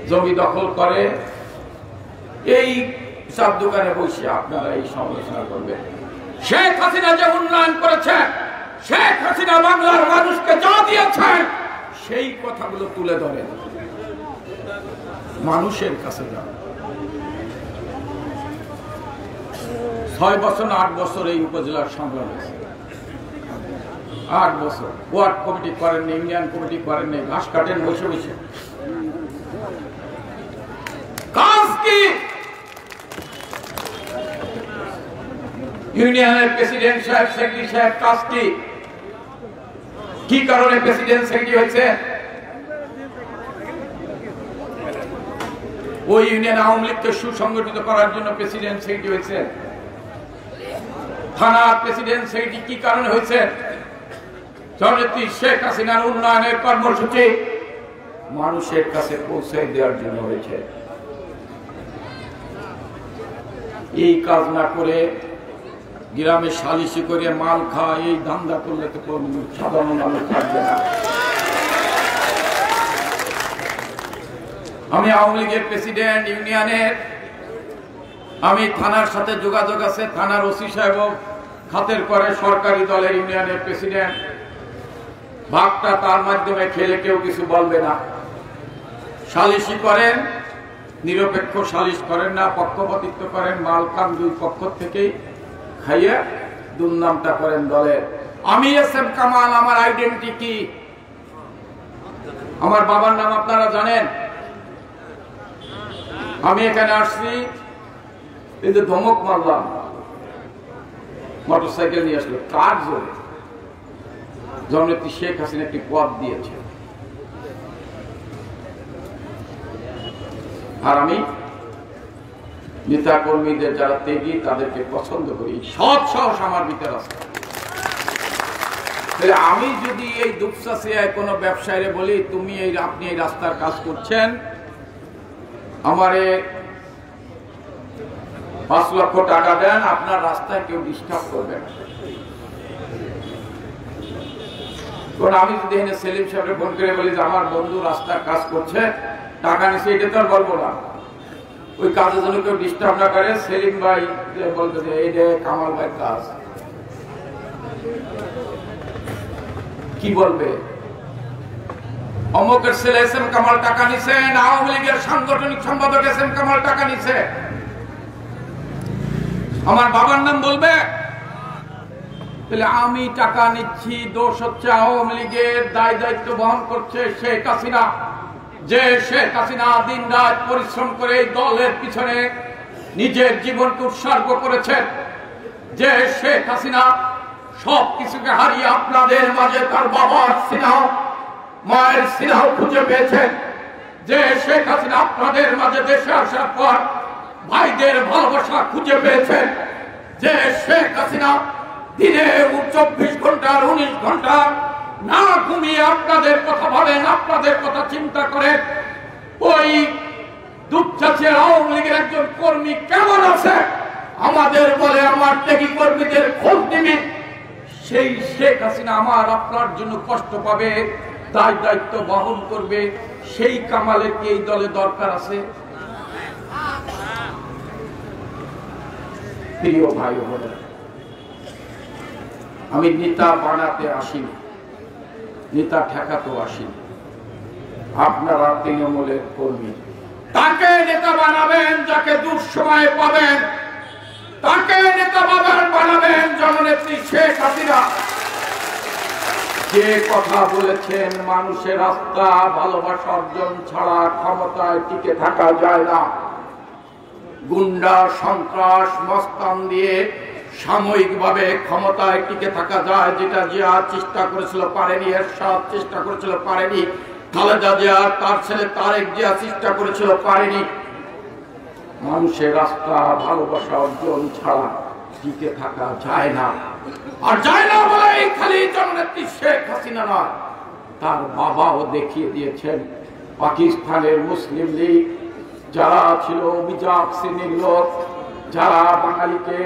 Speaker 1: জমি দখল করে। এই চার দোকানে বসে আপনারা এই সমালোচনা করবেন। শেখ হাসিনা যে উন্নয়ন করেছে, শেখ হাসিনা বাংলার মানুষকে যা দিয়েছেন, সেই কথাগুলো তুলে ধরেন, মানুষের কাছে যান। 6 বছর না 8 বছর এই উপজেলার সংগ্রাম হয়েছে। 8 বছর ওয়ার্ড কমিটি করেননি, ইউনিয়ন কমিটি করেননি, ঘাস কাটেন বসে বসে। কাজ কি? ইউনিয়নের প্রেসিডেন্ট সাহেব, সেক্রেটারি সাহেব কাজ কি কারণে প্রেসিডেন্ট সেক্রেটারি হয়েছে? ওই ইউনিয়ন আওয়ামী লীগকে সুসংগঠিত করার জন্য প্রেসিডেন্ট সেক্রেটারি হয়েছে। থানা প্রেসিডেন্ট সেক্রেটারি কি কারণে হয়েছে? জননেত্রী শেখ হাসিনার উন্নয়নের কর্মসূচি মানুষের কাছে পৌঁছে দেওয়ার জন্য হয়েছে। এই কাজ না করে গ্রামে সালিশি করে মাল খাওয়া, এই ধান্দা করলে তো সাধারণ মানুষ থাকবে না। আমি আওয়ামী লীগের প্রেসিডেন্ট ইউনিয়নের, আমি থানার সাথে যোগাযোগ আছে, থানার ওসি সাহেব খাতের করে সরকারি দলের ইউনিয়নের প্রেসিডেন্ট, ভাগটা তার মাধ্যমে খেলে কেউ কিছু বলবে না। সালিশি করেন, নিরপেক্ষ সালিশ করেন না, পক্ষপাতিত্ব করেন, মাল খান দুই পক্ষ থেকেই খাইয়া দুর্নামটা করেন দলের। আমি এসএম কামাল, আমার আইডেন্টিটি কি? আমার বাবার নাম আপনারা জানেন। আমি এখানে আসছি, এই যে ধমক মারলাম, মোটরসাইকেল নিয়ে আসলো, কার জোরে? জননেত্রী শেখ হাসিনা একটি পদ দিয়েছে, আর আমি নেতা কর্মীদের যারা ত্যাগী তাদেরকে পছন্দ করি। সৎ সাহস আমার ভিতরে আছে। আমি যদি এই দুপসাসিয়ায় কোনো ব্যবসায়ীরে বলি তুমি আপনি এই রাস্তার কাজ করছেন, আমারে 5 লক্ষ টাকা দেন, আপনার রাস্তায় কেউ ডিস্টার্ব করবে না। কারণ আমি যদি এখানে সেলিম সাহেবকে ফোন করে বলি যে আমার বন্ধু রাস্তার কাজ করছে, টাকা নিচ্ছে, এটা তো আর বলবো না। ওই কাজের জন্য কেউ ডিস্টার্ব না করে, সেলিম ভাই বলতে যে এই যে কামাল ভাইয়ের কাজ, কি বলবে? অমকের ছেলে এসএম কামাল টাকা নিছে, আওয়ামী লীগের সাংগঠনিক সম্পাদক এসএম কামাল টাকা নিছে, আমার বাবার নাম বলবে? তাহলে আমি টাকা নিচ্ছি, দোষ হচ্ছে আওয়ামী লীগের, দায় দায়িত্ব বহন করছে শেখ হাসিনা। যে শেখ হাসিনা দিন রাত পরিশ্রম করে এই দলের পিছনে নিজের জীবনকে উৎসর্গ করেছেন, যে শেখ হাসিনা সবকিছুকে হারিয়ে আপনাদের মাঝে তার বাবার স্নেহ, মায়ের স্নেহ খুঁজে পেয়েছেন, যে শেখ হাসিনা আপনাদের মাঝে দেশে আসার পর ভাইদের ভালোবাসা খুঁজে পেয়েছেন, যে শেখ হাসিনা দিনে 24 ঘন্টা 19 ঘন্টা না ঘুমিয়ে আপনাদের কথা ভাবেন, আপনাদের কথা চিন্তা করেন। ওই দুপচাচিয়ার আওয়ামী লীগের একজন কর্মী কেমন আছে আমাদের বলে আমার ত্যাগী কর্মীদের খোঁজ দিবি, সেই শেখ হাসিনা আমার আপনার জন্য কষ্ট পাবে, দায় দায়িত্ব বহন করবে, সেই কামালের কি এই দলে দরকার আছে? প্রিয় ভাই বোনেরা, আমি নেতা বানাতে আসিনি, নেতা ঠেকাতেও আসিনি। আপনারা তৃণমূলের কর্মী, তাকে নেতা বানাবেন যাকে দুঃসময়ে পাবেন, তাকে নেতা বানাবেন জননেত্রী শেখ হাসিনা। যে কথা বলেছেন মানুষের আস্থা ভালোবাসা অর্জন ছাড়া ক্ষমতায় টিকে থাকা যায় না। গুন্ডা সন্ত্রাস মস্তান দিয়ে সাময়িকভাবে ক্ষমতায় টিকে থাকা যায়, যেটা জিয়া চেষ্টা করেছিল পারেনি, এরশাদ চেষ্টা করেছিল পারেনি, খালেদা জিয়া তার ছেলে তারেক জিয়া চেষ্টা করেছিল পারেনি। মানুষের রাস্তা ভালোবাসা অর্জন ছাড়া টিকে থাকা যায় না। আর যায় না বলে খালি জননেত্রী শেখ হাসিনা নয়, তার বাবাও দেখিয়ে দিয়েছেন। পাকিস্তানের মুসলিম লীগ যারা ছিল অভিজাত শ্রেণীর লোক, যারা বাঙালিকে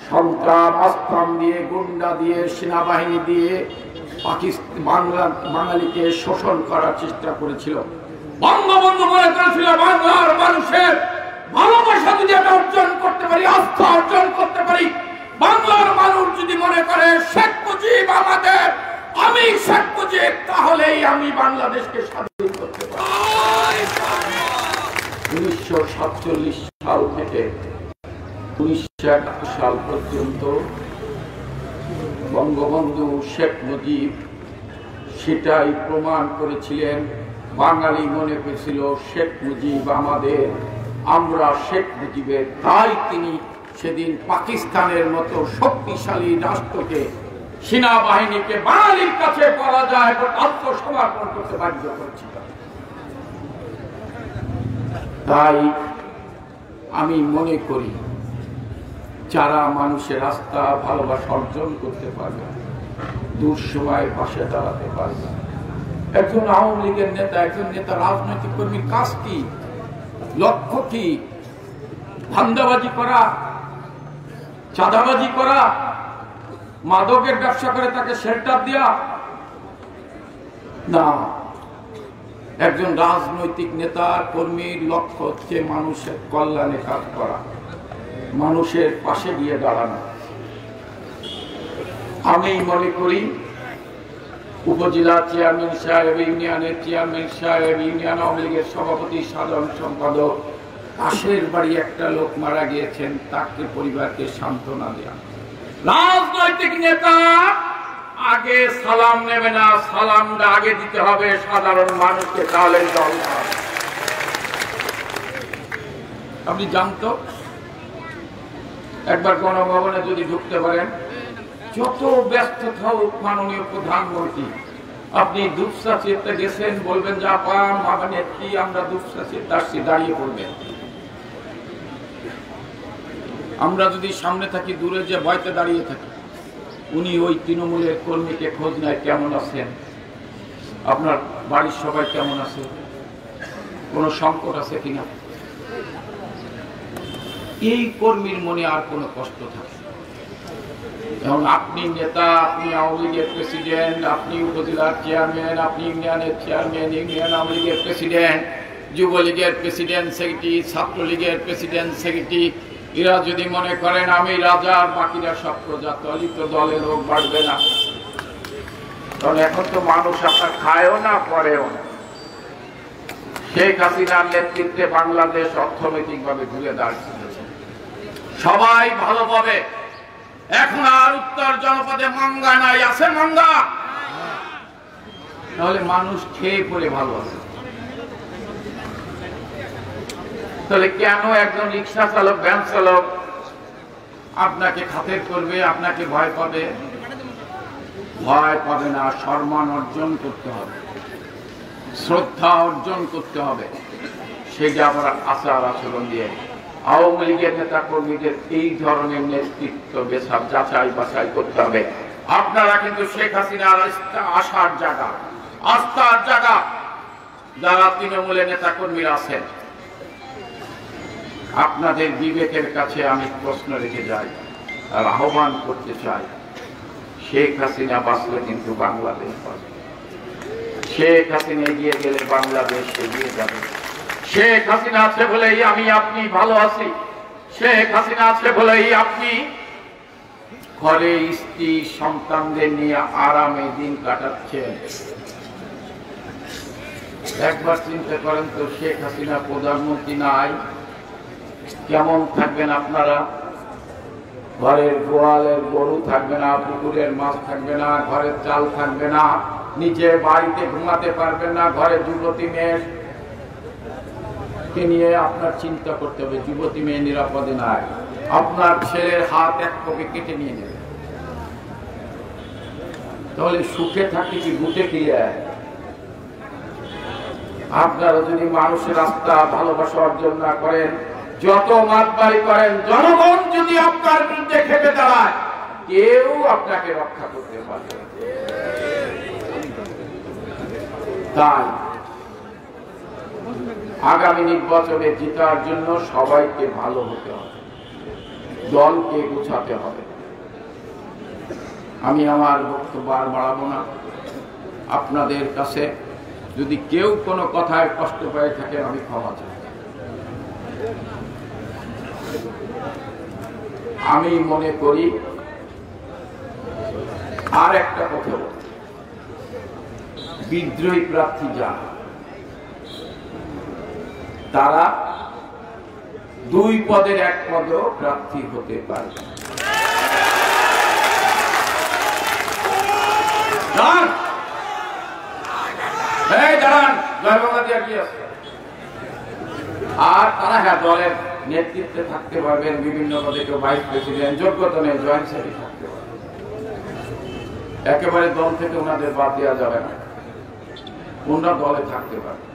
Speaker 1: সন্ত্রাস আস্তান দিয়ে, গুন্ডা দিয়ে, সেনাবাহিনী দিয়ে বাঙালিকে শোষণ করার চেষ্টা করেছিল। বঙ্গবন্ধু মনে করেছিল বাংলার মানুষের ভালোবাসা যদি আমি অর্জন করতে পারি, আস্থা অর্জন করতে পারি, বাংলার মানুষ যদি মনে করে শেখ মুজিব আমাদের, আমি শেখ মুজিব, তাহলেই আমি বাংলাদেশকে স্বাধীন করতে পারি। 1947 সাল থেকে 1971 সাল পর্যন্ত বঙ্গবন্ধু শেখ মুজিব সেটাই প্রমাণ করেছিলেন। বাঙালি মনে করেছিল শেখ মুজিব আমাদের, আমরা শেখ মুজিবের, তাই তিনি সেদিন পাকিস্তানের মতো শক্তিশালী রাষ্ট্রকে, সেনাবাহিনীকে বাঙালির কাছে পরাজয় আত্মসমর্পণ করতে বাধ্য করেছিল। তাই আমি মনে করি যারা মানুষের আস্থা ভালোবাসা অর্জন করতে পারবে, দুঃসময়ে পাশে দাঁড়াতে পারবে। একজন আওয়ামী লীগের নেতা, একজন নেতা, রাজনৈতিক কর্মীর কাজ কি, লক্ষ্য কি? ধান্দাবাজি করা, চাঁদাবাজি করা, মাদকের ব্যবসা করে তাকে শেল্টার দেওয়া? না, একজন রাজনৈতিক নেতা কর্মীর লক্ষ্য হচ্ছে মানুষের কল্যাণে কাজ করা, মানুষের পাশে গিয়ে দাঁড়ানো। আমি মনে করি উপজেলা চেয়ারম্যান সাহেব, ইউনিয়নের চেয়ারম্যান সাহেব, ইউনিয়ন আওয়ামী লীগের সভাপতি, সাধারণ সম্পাদক, পাশের বাড়ি একটা লোক মারা গিয়েছেন, তাকে পরিবারকে সান্ত্বনা দেয়া। রাজনৈতিক নেতা আগে সালাম নেবে না, সালামটা আগে দিতে হবে সাধারণ মানুষকে, তাহলে দল। আপনি জানতো একবার গণভবনে যদি ঢুকতে পারেন, যত ব্যস্ত থাকুক মাননীয় প্রধানমন্ত্রী, আপনি দুপসাচিতে গেছেন, বলবেন যে আপা মামানের কি আমরা দুপসাচিতে আসছি, দাঁড়িয়ে পড়বেন। আমরা যদি সামনে থাকি, দূরে যে ভয়তে দাঁড়িয়ে থাকি, উনি ওই তৃণমূলের কর্মীকে খোঁজ নেয়, কেমন আছেন, আপনার বাড়ির সবাই কেমন আছে, কোন সংকট আছে কিনা। এই কর্মীর মনে আর কোনো কষ্ট থাকে। এবং আপনি নেতা, আপনি আওয়ামী লীগের প্রেসিডেন্ট, আপনি উপজেলার চেয়ারম্যান, আপনি ইউনিয়নের চেয়ারম্যান, ইউনিয়ন আওয়ামী লীগের প্রেসিডেন্ট, যুবলীগের প্রেসিডেন্ট সেক্রেটারি, ছাত্রলীগের প্রেসিডেন্ট সেক্রেটারি, এরা যদি মনে করেন আমি রাজা আর বাকিরা সব প্রজা, তাহলে তো দলের রোগ বাড়বে না। কারণ এখন তো মানুষ আপনার খায়ও না, পরেও না। শেখ হাসিনার নেতৃত্বে বাংলাদেশ অর্থনৈতিকভাবে ঘুরে দাঁড়িয়েছে, সবাই ভালো পাবে। এখন আর উত্তর জনপদে মঙ্গা নাই, আছে মঙ্গা? তাহলে মানুষ খেয়ে পড়ে ভালো আছে। তাহলে কেন একজন রিক্সা চালক, ভ্যান চালক আপনাকে খাতির করবে, আপনাকে ভয় পাবে? ভয় পাবে না। সম্মান অর্জন করতে হবে, শ্রদ্ধা অর্জন করতে হবে, সেটা আবার আচার আচরণ দিয়ে। আওয়ামী লীগের নেতা কর্মীদের এই ধরনের নেতৃত্ব যাচাই বাছাই করতে হবে। আপনারা কিন্তু শেখ হাসিনার আশার জায়গা, আস্থার জায়গা। যারা তৃণমূলের নেতা কর্মীরা আছেন, আপনাদের বিবেকের কাছে আমি প্রশ্ন রেখে যাই আর আহ্বান করতে চাই, শেখ হাসিনা বাঁচলে কিন্তু বাংলাদেশ বাঁচবে। শেখ হাসিনা এগিয়ে গেলে বাংলাদেশ এগিয়ে যাবে। শেখ হাসিনা আছে বলেই আমি আপনি ভালো আছি। শেখ হাসিনা আছে বলেই আপনি ঘরে স্ত্রী সন্তানদের নিয়ে আরামে দিন কাটাচ্ছেন। একবার চিন্তা করেন তো, শেখ হাসিনা প্রধানমন্ত্রী নাই, কেমন থাকবেন আপনারা? ঘরের গোয়ালের গরু থাকবে না, পুকুরের মাছ থাকবে না, ঘরের চাল থাকবে না, নিচে বাড়িতে ঘুমাতে পারবেন না, ঘরে যুবতী মেয়েকে নিয়ে আপনার চিন্তা করতে হবে। যুবতী মেয়ে নিরাপদে নাই, আপনার ছেলের হাত এক কপি কেটে নিয়ে নেবে। তাহলে সুখে থাকি কি গুটে কি? আপনারা যদি মানুষের আস্থা ভালোবাসা অর্জন না করেন, যত মাতবাড়ি করেন, জনগণ যদি আপনার বিরুদ্ধে খেপে দাঁড়ায়, কেউ আপনাকে রক্ষা করতে পারবে। তাই আগামী নির্বাচনে জেতার জন্য সবাইকে ভালো হতে হবে, দলকে গুছাতে হবে। আমি আমার বক্তব্য আর বাড়াবো না। আপনাদের কাছে যদি কেউ কোনো কথায় কষ্ট পেয়ে থাকে, আমি ক্ষমা চাই। আমি মনে করি আর একটা কথা, বিদ্রোহী প্রার্থী যারা, তারা 2 পদের 1 পদেও প্রার্থী হতে পারে। আর তারা দলের নেতৃত্বে থাকতে পারবেন, বিভিন্ন পদে কেউ ভাইস প্রেসিডেন্ট, যোগ্যতা নেই জয়েন্ট সেক্রেটারি থাকতে পারবেন। একেবারে দল থেকে ওনাদের বাদ দেওয়া যাবে না, ওনারা দলে থাকতে পারবে।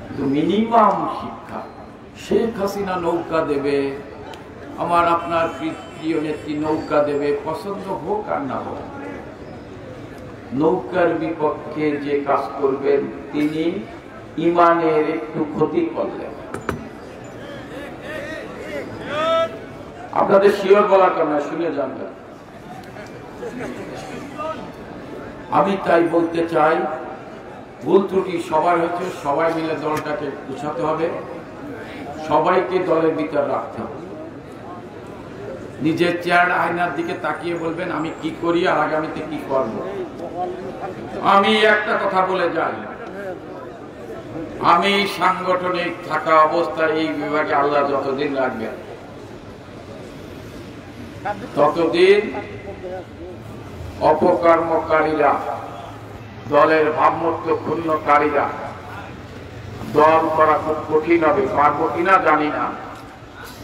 Speaker 1: কিন্তু মিনিমাম শিক্ষা, শেখ হাসিনা নৌকা দেবে, আমার আপনার প্রিয় নেত্রী নৌকা দেবে, পছন্দ হোক আর না হোক, নৌকার বিপক্ষে যে কাজ করবেন তিনি ইমানের একটু ক্ষতি করলেন। আপনাদের শিওর বলার কারণে শুনে জানবেন। আমি তাই বলতে চাই, ভুল ত্রুটি সবার হচ্ছে, সবাই মিলে দলটাকে গুছাতে হবে, সবাইকে দলের ভিতর রাখতে হবে। নিজের চেয়ার আয়নার দিকে তাকিয়ে বলবেন আমি কি করি আর আগামীতে কি করব। আমি একটা কথা বলে যাই, আমি সাংগঠনিক থাকা অবস্থায় এই বিভাগে আল্লাহ যতদিন রাখবেন ততদিন অপকর্মকারীরা, দলের ভাবমূর্ত ক্ষুণ্ণকারীরা, দল করা খুব কঠিন হবে, পারবো কিনা জানি না,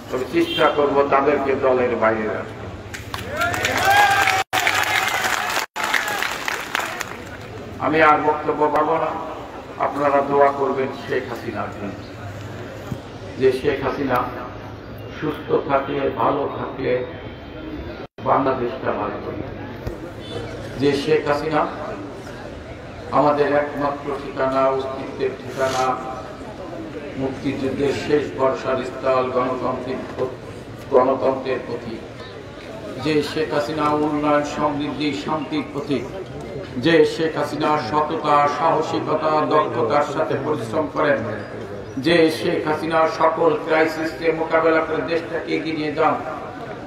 Speaker 1: তবে চেষ্টা করবো তাদেরকে দলের বাইরে রাখতে। আমি আর বক্তব্য পাবো না, আপনারা দোয়া করবেন শেখ হাসিনার জন্য, যে শেখ হাসিনা সুস্থ থাকলে, ভালো থাকলে বাংলাদেশটা ভালো করবে। যে শেখ হাসিনা আমাদের একমাত্র ঠিকানা, অস্তিত্বের ঠিকানা, মুক্তিযুদ্ধের শেষ বর্ষার স্থল, গণতন্ত্রের প্রতীক। যে শেখ হাসিনা উন্নয়ন, সমৃদ্ধি, শান্তির প্রতীক। যে শেখ হাসিনা সততা, সাহসিকতা, দক্ষতার সাথে পরিশ্রম করেন। যে শেখ হাসিনা সকল ক্রাইসিসকে মোকাবেলা করে দেশটাকে এগিয়ে নিয়ে যান।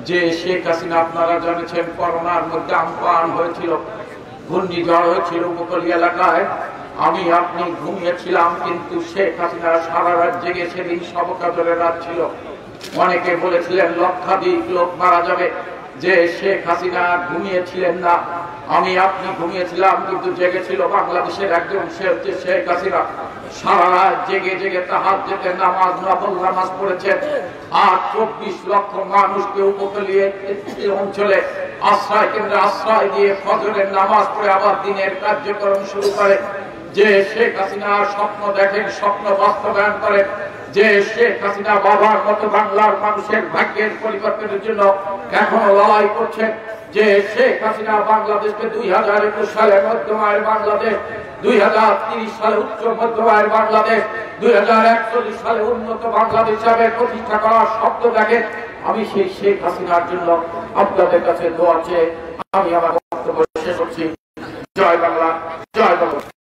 Speaker 1: যে শেখ হাসিনা আপনারা জানেছেন করোনার মধ্যে আমপান হয়েছিল, ঘূর্ণিঝড় হয়েছিল উপকূল এলাকায়, আমি আপনি ঘুমিয়েছিলাম, কিন্তু শেখ হাসিনা সারা রাত জেগে, সেদিন সবকাজের রাত ছিল। অনেকে বলেছিলেন লক্ষাধিক লোক মারা যাবে, যে শেখ হাসিনা ঘুমিয়েছিলেন না, আমি আপনি ঘুমিয়েছিলাম, কিন্তু জেগেছিল বাংলাদেশের একজন, সে হচ্ছে শেখ হাসিনা। সারা রাত জেগে জেগে তাহাজ্জুদে নামাজ, নফল নামাজ পড়েছেন। আর 24 লক্ষ মানুষকে উপকূলীয় অঞ্চলে আশ্রয় কেন্দ্রে আশ্রয় দিয়ে ফজরের নামাজ পড়ে আবার দিনের কার্যক্রম শুরু করে। যে শেখ হাসিনা স্বপ্ন দেখেন, স্বপ্ন বাস্তবায়ন করেন। যে শেখ হাসিনা বাবার মতো বাংলার মানুষের ভাগ্যের পরিবর্তনের জন্য এখনো লড়াই করছেন। যে শেখ হাসিনা বাংলাদেশকে 2021 সালে মধ্যম আয়ের বাংলাদেশ, 2030 সালে উচ্চ মধ্যম আয়ের বাংলাদেশ, 2041 সালে উন্নত বাংলাদেশ হিসাবে প্রতিষ্ঠা করার স্বপ্ন দেখেন। আমি সেই শেখ হাসিনার জন্য আপনাদের কাছে দোয়া চেয়ে আমি আমার বক্তব্য শেষ করছি। জয় বাংলা, জয় বাংলা।